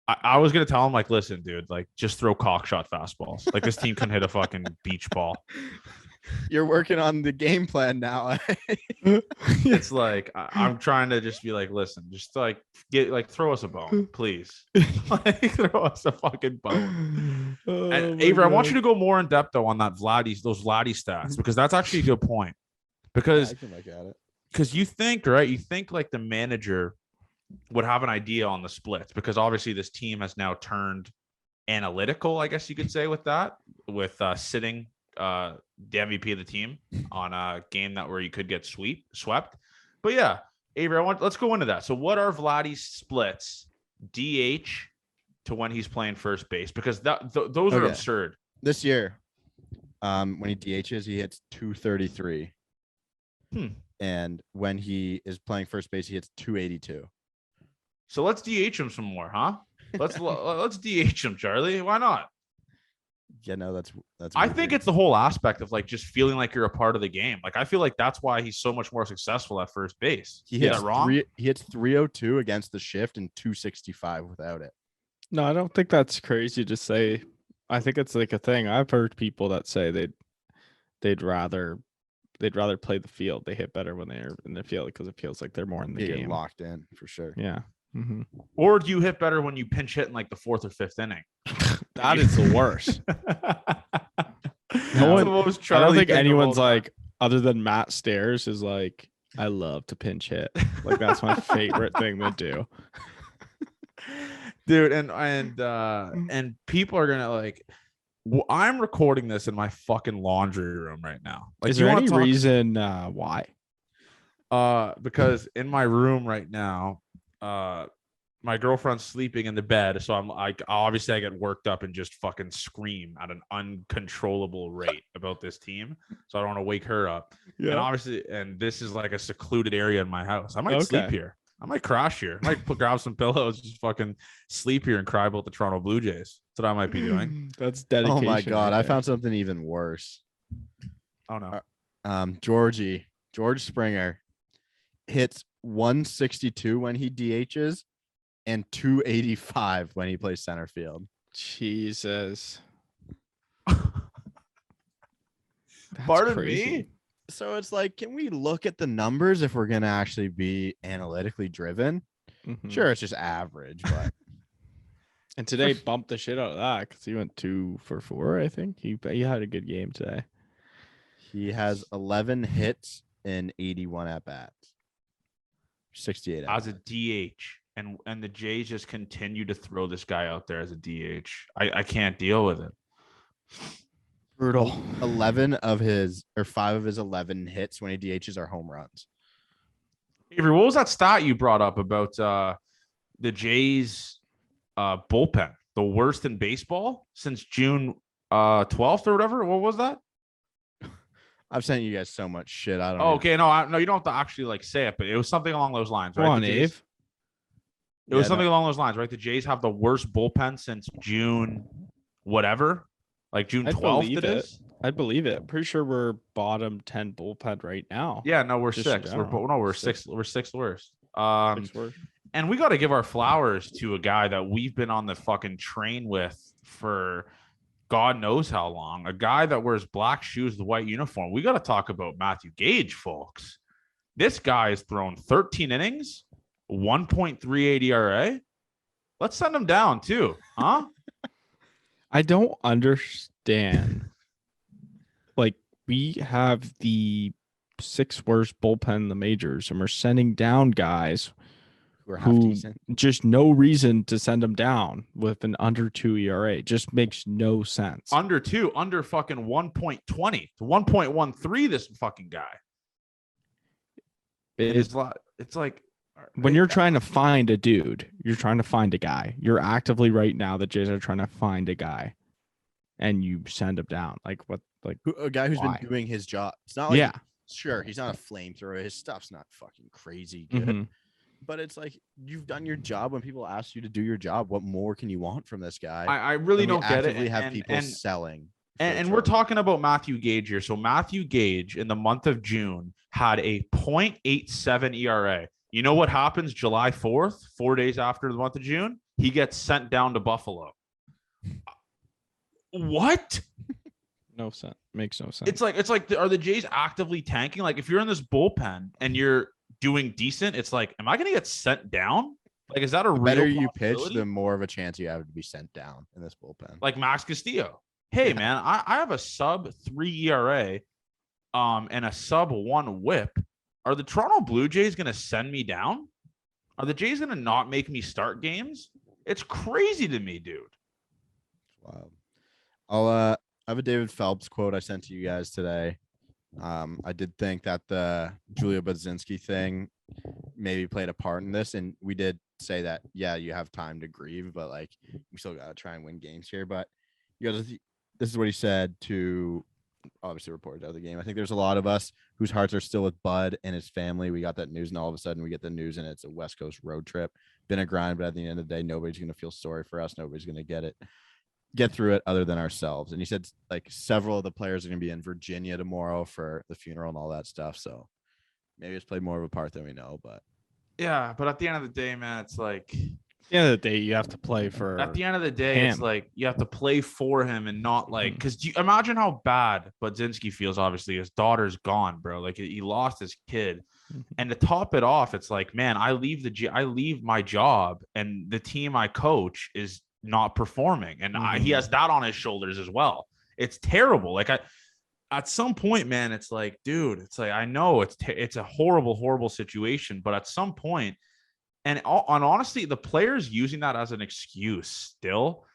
I was going to tell him, like, listen, dude, like, just throw cockshot fastballs. Like, this team can hit a fucking beach ball. You're working on the game plan now. It's like, I'm trying to just be like, listen, just like throw us a bone, please. Like, throw us a fucking bone. And Avery, I want you to go more in depth though on those Vladdy stats, because that's actually a good point. Because I can look at it. Because you think like the manager would have an idea on the splits, because obviously this team has now turned analytical, I guess you could say, with sitting the MVP of the team on a game where you could get swept. But yeah, Avery, let's go into that. So what are Vladdy's splits, DH to when he's playing first base? Because those are absurd. This year, when he DHs, he hits 233. And when he is playing first base, he hits 282. So let's DH him some more, huh? Let's DH him, Charlie. Why not? Yeah, no, that's. I think it's the whole aspect of like just feeling like you're a part of the game. Like, I feel like that's why he's so much more successful at first base. He hits he hits 302 against the shift and 265 without it. No, I don't think that's crazy to say. I think it's like a thing. I've heard people that say they'd rather play the field. They hit better when they're in the field because it feels like they're more in the game. Locked in for sure. Yeah. Mhm. Or do you hit better when you pinch hit in like the 4th or 5th inning? That is the worst. No one- the most I don't Charlie think thing of anyone's all time. like, other than Matt Stairs, is like, I love to pinch hit. Like that's my favorite thing to do. Dude, and people are gonna like. I'm recording this in my fucking laundry room right now. Like, Is do you there wanna any talk- reason why? Because in my room right now, my girlfriend's sleeping in the bed, so I'm like, obviously I get worked up and just fucking scream at an uncontrollable rate about this team, so I don't want to wake her up. And obviously, and this is like a secluded area in my house. I might sleep Okay. here. I might crash here. I might grab some pillows, just fucking sleep here and cry about the Toronto Blue Jays. That's what I might be doing. That's dedication. Oh my God. right I there. found something even worse. Oh no. George Springer hits 162 when he DHs and 285 when he plays center field. Jesus. That's Pardon crazy. me? So it's like, can we look at the numbers if we're going to actually be analytically driven? Mhm. Sure, it's just average, but And today bumped the shit out of that because he went 2 for 4. I think he had a good game today. he has 11 hits and 81 at bats. 68 at As a DH, and the Jays just continue to throw this guy out there as a DH. I can't deal with it. Brutal. 11 of his or 5 of his 11 hits when he DHs are home runs. Avery, what was that stat you brought up about the Jays bullpen? The worst in baseball since June 12th or whatever. What was that? I've sent you guys so much shit. I don't Oh, know. okay. No, you don't have to actually like say it, but it was something along those lines, Come right? on, The Jays- Ave. It was something along those lines, right? The Jays have the worst bullpen since June, whatever, like June I'd 12th. believe It it. is. I believe it. Pretty sure we're bottom 10 bullpen right now. Yeah, no, we're Just in 6th. general. We're Sixth. 6th. We're 6th worst. Six worst. And we got to give our flowers to a guy that we've been on the fucking train with for God knows how long. A guy that wears black shoes, the white uniform. We got to talk about Matthew Gage, folks. This guy has thrown 13 innings, 1.38 ERA. Let's send him down too, huh? I don't understand. Like, we have the 6th worst bullpen in the majors, and we're sending down guys Who are half who decent. just no reason to send them down with an under 2 ERA. Just makes no sense. Under fucking 1.20 to 1.13. This fucking guy. It's like When you're trying to find a dude, you're trying to find a guy. You're actively right now, the Jays are trying to find a guy, and you send him down. Like what? Like A guy who's why? been doing his job. It's not like yeah. sure, he's not a flamethrower. His stuff's not fucking crazy good. Mhm. But it's like you've done your job when people ask you to do your job. What more can you want from this guy? I really And we don't get it. actively have And- people and- selling. for And a we're trophy. talking about Matthew Gage here. So Matthew Gage in the month of June had a 0.87 ERA. You know what happens July 4th, 4 days after the month of June? He gets sent down to Buffalo. What? No sense. Makes no sense. It's like are the Jays actively tanking? Like if you're in this bullpen and you're doing decent, it's like, am I going to get sent down? Like, is that a The real better you pitch, possibility? the more of a chance you have to be sent down in this bullpen. Like Max Castillo. Hey, Yeah. man, I have a sub 3 ERA and a sub 1 whip. Are the Toronto Blue Jays going to send me down? Are the Jays going to not make me start games? It's crazy to me, dude. Wow. I have a David Phelps quote I sent to you guys today. I did think that the Julio Budzinski thing maybe played a part in this, and we did say that yeah, you have time to grieve, but like we still got to try and win games here. But you guys, this is what he said to obviously reported out of the game. I think there's a lot of us whose hearts are still with Bud and his family. We got that news, and all of a sudden we get the news, and it's a West Coast road trip. Been a grind, but at the end of the day, nobody's gonna feel sorry for us. Nobody's gonna get through it other than ourselves. And he said like several of the players are going to be in Virginia tomorrow for the funeral and all that stuff. So maybe it's played more of a part than we know, but Yeah, but at the end of the day, man, it's like At the end of the day, you have to play for. at the end of the day, it's him. like you have to play for him and not like because you imagine how bad Budzinski feels. Obviously, his daughter's gone, bro. Like he lost his kid. And to top it off, it's like, man, I leave my job and the team I coach is not performing. And he has that on his shoulders as well. It's terrible. Like at some point, man, it's like, dude, it's like, I know it's a horrible, horrible situation, but at some point, and honestly, the players using that as an excuse still,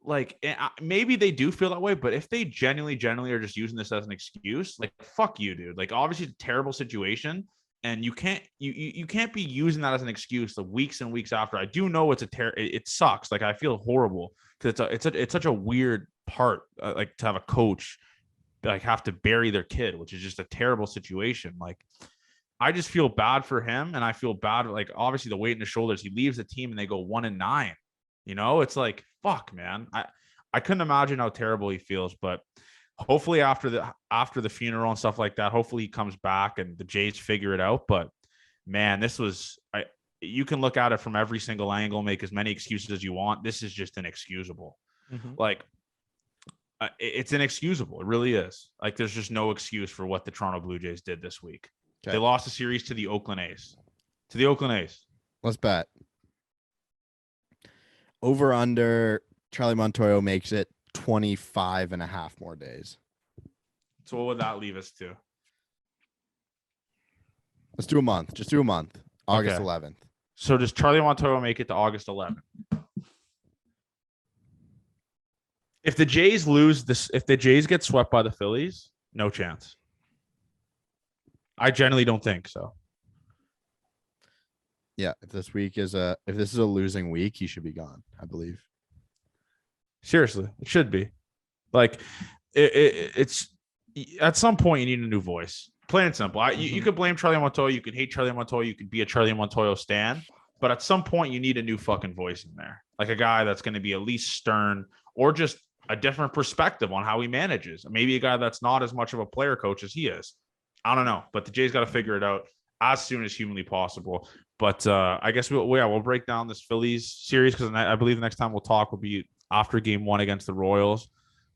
like maybe they do feel that way, but if they genuinely are just using this as an excuse, like fuck you, dude. Like obviously it's a terrible situation, and you can't be using that as an excuse the weeks and weeks after. I do know it sucks. Like I feel horrible because it's such a weird part, like to have a coach like have to bury their kid, which is just a terrible situation. Like I just feel bad for him, and I feel bad. Like obviously the weight in his shoulders. He leaves the team and they go 1-9. You know, it's like, fuck, man. I couldn't imagine how terrible he feels, but hopefully after the funeral and stuff like that, hopefully he comes back and the Jays figure it out. But man, you can look at it from every single angle, make as many excuses as you want. This is just inexcusable. Like it's inexcusable. It really is. Like there's just no excuse for what the Toronto Blue Jays did this week. Okay. They lost a series to the Oakland A's. Let's bet. Over under Charlie Montoyo makes it 25 and a half more days. So what would that leave us to? Let's do a month. Just do a month. August 11th. So does Charlie Montoyo make it to August 11th? If the Jays get swept by the Phillies, no chance. I generally don't think so. Yeah, if this is a losing week, he should be gone, I believe. Seriously, it should be. Like it's at some point you need a new voice. Plain and simple. You could blame Charlie Montoyo, you could hate Charlie Montoyo, you could be a Charlie Montoyo stan, but at some point you need a new fucking voice in there. Like a guy that's going to be at least stern or just a different perspective on how he manages. Maybe a guy that's not as much of a player coach as he is. I don't know, but the Jays got to figure it out as soon as humanly possible. But I guess we'll break down this Phillies series because I believe the next time we'll talk will be after Game 1 against the Royals.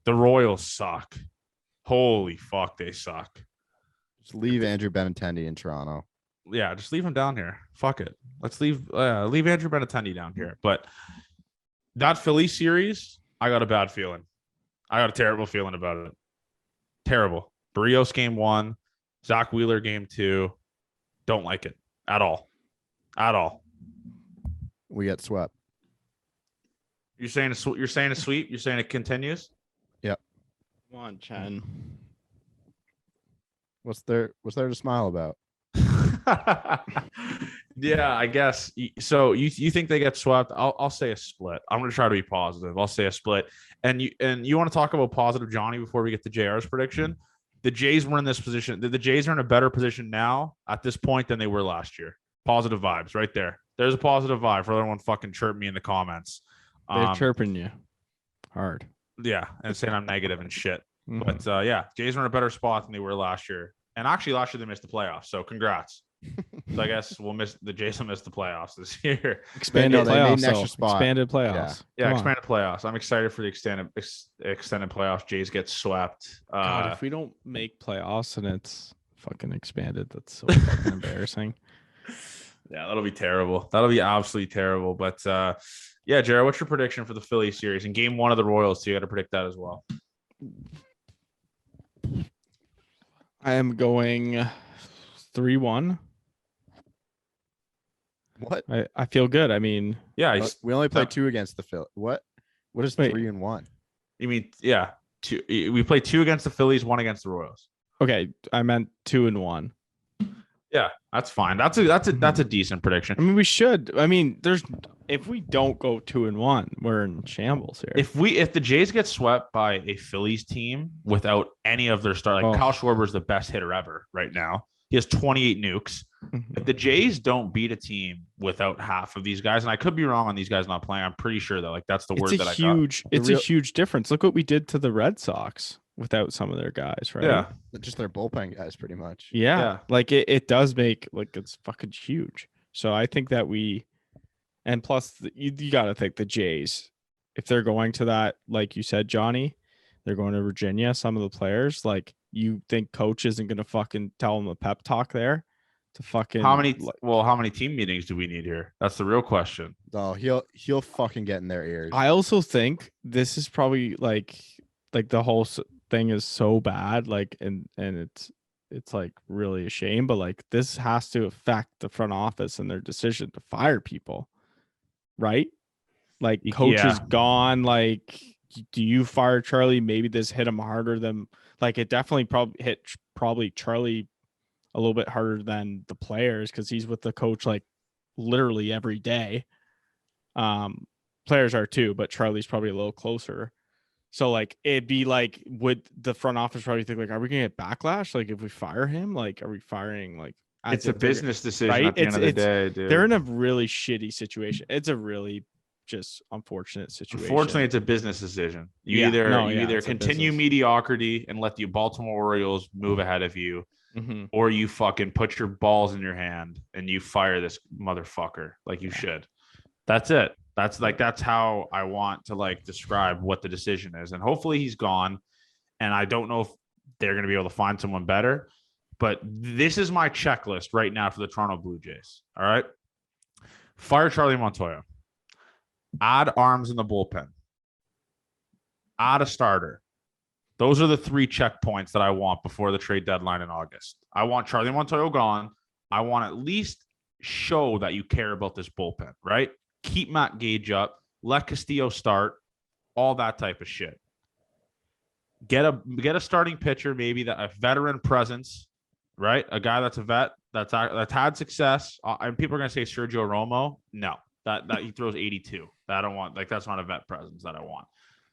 The Royals suck. Holy fuck, they suck. Just leave Andrew Benintendi in Toronto. Yeah, just leave him down here. Fuck it. Let's leave Andrew Benintendi down here. But that Phillies series, I got a bad feeling. I got a terrible feeling about it. Terrible. Barrios Game 1, Zach Wheeler Game 2. Don't like it at all. At all. We get swept. You're saying a sweep? You're saying it continues? Yep. Come on, Chen. What's there to smile about? Yeah, I guess. So you think they get swept? I'll say a split. I'm going to try to be positive. I'll say a split. And you want to talk about positive, Johnny, before we get to JR's prediction? The Jays were in this position. The Jays are in a better position now at this point than they were last year. Positive vibes right there. There's a positive vibe for everyone fucking chirp me in the comments. They're chirping you hard. Yeah, and saying I'm negative and shit. But yeah, Jays are in a better spot than they were last year. And actually last year they missed the playoffs. So congrats. So I guess the Jays will miss the playoffs this year. Expanded playoffs. Expanded playoffs. Yeah, expanded playoffs. I'm excited for the extended playoffs. Jays get swept. God, if we don't make playoffs and it's fucking expanded, that's so fucking embarrassing. Yeah, that'll be terrible. That'll be absolutely terrible. But yeah, Jared, what's your prediction for the Phillies series? In Game 1 of the Royals, so you got to predict that as well. I am going 3-1. What? I feel good. I mean, yeah, we only played 2 against the Phillies. What is 3-1? You mean, yeah, 2? We played 2 against the Phillies, 1 against the Royals. Okay, I meant 2-1. Yeah, that's fine. That's a decent prediction. I mean, we should. I mean, if we don't go 2-1, we're in shambles here. If the Jays get swept by a Phillies team without any of their stars, like Kyle Schwarber is the best hitter ever right now. He has 28 nukes. If the Jays don't beat a team without half of these guys, and I could be wrong on these guys not playing, I'm pretty sure that that's the word that I got. It's a huge difference. Look what we did to the Red Sox without some of their guys, right? Yeah, just their bullpen guys, pretty much. Yeah. Like it does make it's fucking huge. So I think that and plus you got to think the Jays, if they're going to that, like you said, Johnny, they're going to Virginia. Some of the players, like, you think coach isn't going to fucking tell them a pep talk there to fucking How many team meetings do we need here? That's the real question. Oh, he'll fucking get in their ears. I also think this is probably like the whole thing is so bad, like, and it's like really a shame, but like this has to affect the front office and their decision to fire people, right? Like coach is gone. Like, do you fire Charlie? Maybe this hit him harder than like it definitely probably hit Charlie a little bit harder than the players because he's with the coach like literally every day. Players are too, but Charlie's probably a little closer. So like it'd be like, would the front office probably think like, are we gonna get backlash? Like if we fire him, like are we firing like? It's a business decision right? at the end of the day, dude. They're in a really shitty situation. It's a really just unfortunate situation. Unfortunately, it's a business decision. You either continue mediocrity and let the Baltimore Orioles move ahead of you, or you fucking put your balls in your hand and you fire this motherfucker like you should. That's it. That's how I want to like describe what the decision is. And hopefully he's gone. And I don't know if they're going to be able to find someone better, but this is my checklist right now for the Toronto Blue Jays. All right. Fire Charlie Montoyo. Add arms in the bullpen. Add a starter. Those are the 3 checkpoints that I want before the trade deadline in August. I want Charlie Montoyo gone. I want at least show that you care about this bullpen, right? Keep Matt Gage up. Let Castillo start. All that type of shit. Get a starting pitcher, maybe that a veteran presence, right? A guy that's a vet that's had success. And people are gonna say Sergio Romo. No, that he throws 82. That I don't want. Like that's not a vet presence that I want.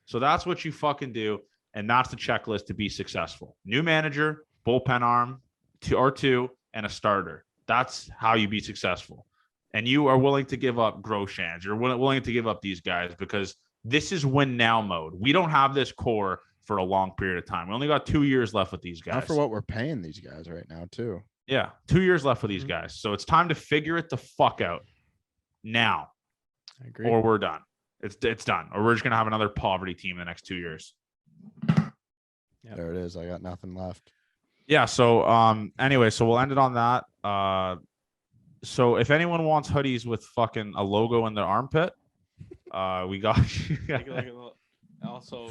So that's what you fucking do, and that's the checklist to be successful. New manager, bullpen arm, two, and a starter. That's how you be successful. And you are willing to give up Groshans. You're willing to give up these guys because this is win now mode. We don't have this core for a long period of time. We only got 2 years left with these guys. Not for what we're paying these guys right now, too. Yeah, 2 years left with these guys. So it's time to figure it the fuck out now. I agree. Or we're done. It's done. Or we're just gonna have another poverty team in the next 2 years. Yep. There it is. I got nothing left. Yeah. So anyway, so we'll end it on that. So if anyone wants hoodies with fucking a logo in their armpit, we got you. Also,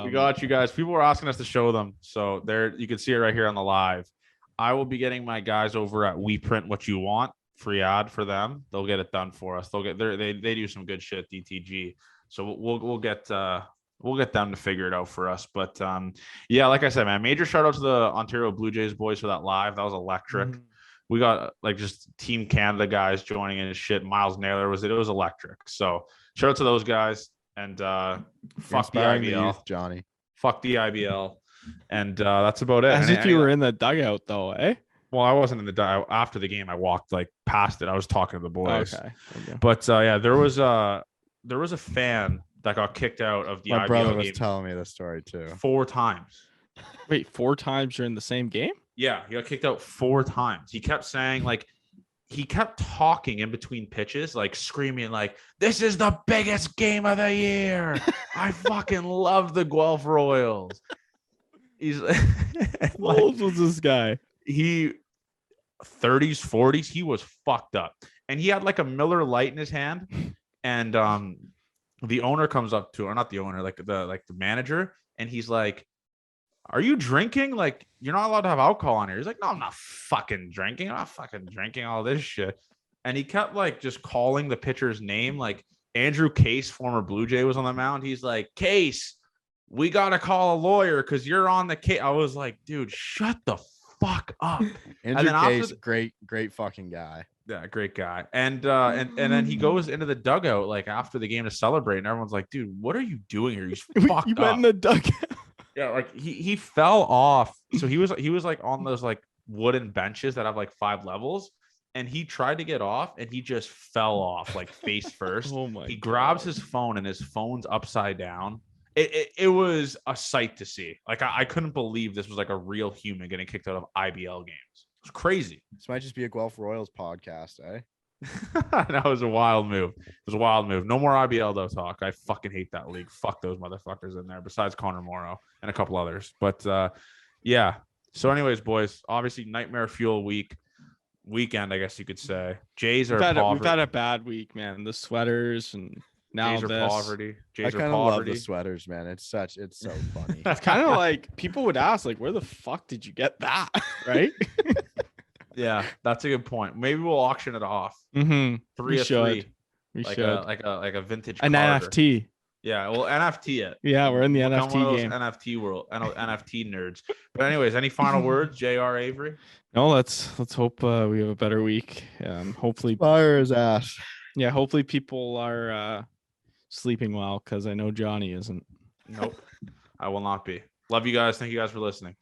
we got you guys. People were asking us to show them, so there you can see it right here on the live. I will be getting my guys over at We Print What You Want. Free ad for them. They'll get it done for us. They do some good shit. DTG. So we'll get them to figure it out for us. But yeah, like I said, man, major shout out to the Ontario Blue Jays boys for that live. That was electric. We got like just Team Canada guys joining in and shit. Miles Naylor it was electric. So shout out to those guys and fuck the IBL, Johnny. Fuck the IBL, and that's about it. As if you were in the dugout though, eh? Well, I wasn't in the dugout. After the game, I walked like past it. I was talking to the boys. Okay. But yeah, there was a fan that got kicked out of the IBL game. My brother was telling me this story too. 4 times. Wait, 4 times during the same game? Yeah, he got kicked out 4 times. He kept saying he kept talking in between pitches, like screaming, like, "This is the biggest game of the year. I fucking love the Guelph Royals." He's how old was this guy? He 30s, 40s. He was fucked up, and he had like a Miller Lite in his hand, and the owner comes up to, or not the owner, like the manager, and he's like, "Are you drinking? Like, you're not allowed to have alcohol on here." He's like, "No, I'm not fucking drinking. I'm not fucking drinking all this shit." And he kept like just calling the pitcher's name. Like Andrew Case, former Blue Jay, was on the mound. He's like, "Case, we got to call a lawyer because you're on the case." I was like, dude, shut the fuck up. Andrew Case, great fucking guy. Yeah, great guy. And then he goes into the dugout like after the game to celebrate, and everyone's like, "Dude, what are you doing here? He's fucked you up." went in the dugout. Yeah, like he fell off. So he was like on those like wooden benches that have like 5 levels, and he tried to get off and he just fell off like face first. Oh my! He grabs his phone and his phone's upside down. It was a sight to see. Like I couldn't believe this was like a real human getting kicked out of IBL games. It's crazy. This might just be a Guelph Royals podcast, eh? That was a wild move. It was a wild move. No more IBL though talk. I fucking hate that league. Fuck those motherfuckers in there. Besides Connor Morrow and a couple others. But yeah. So anyways, boys, obviously nightmare fuel week. weekend, I guess you could say. Jays are We've poverty. had a bad week, man. The sweaters and now Jays are this. poverty. I Jays are kind of love poverty. the sweaters, man. It's so funny. It's kind of like people would ask, like, where the fuck did you get that? Right? Yeah, that's a good point. Maybe we'll auction it off. Mm-hmm. Three We of should. three. We Like should. a vintage An Carter. NFT. Yeah, well, NFT it. Yeah, we're in the Become one of NFT those game. NFT world, NFT nerds. But anyways, any final words, J.R. Avery? No, let's hope we have a better week. Hopefully, Fire his ass. yeah. Hopefully, people are sleeping well because I know Johnny isn't. Nope, I will not be. Love you guys. Thank you guys for listening.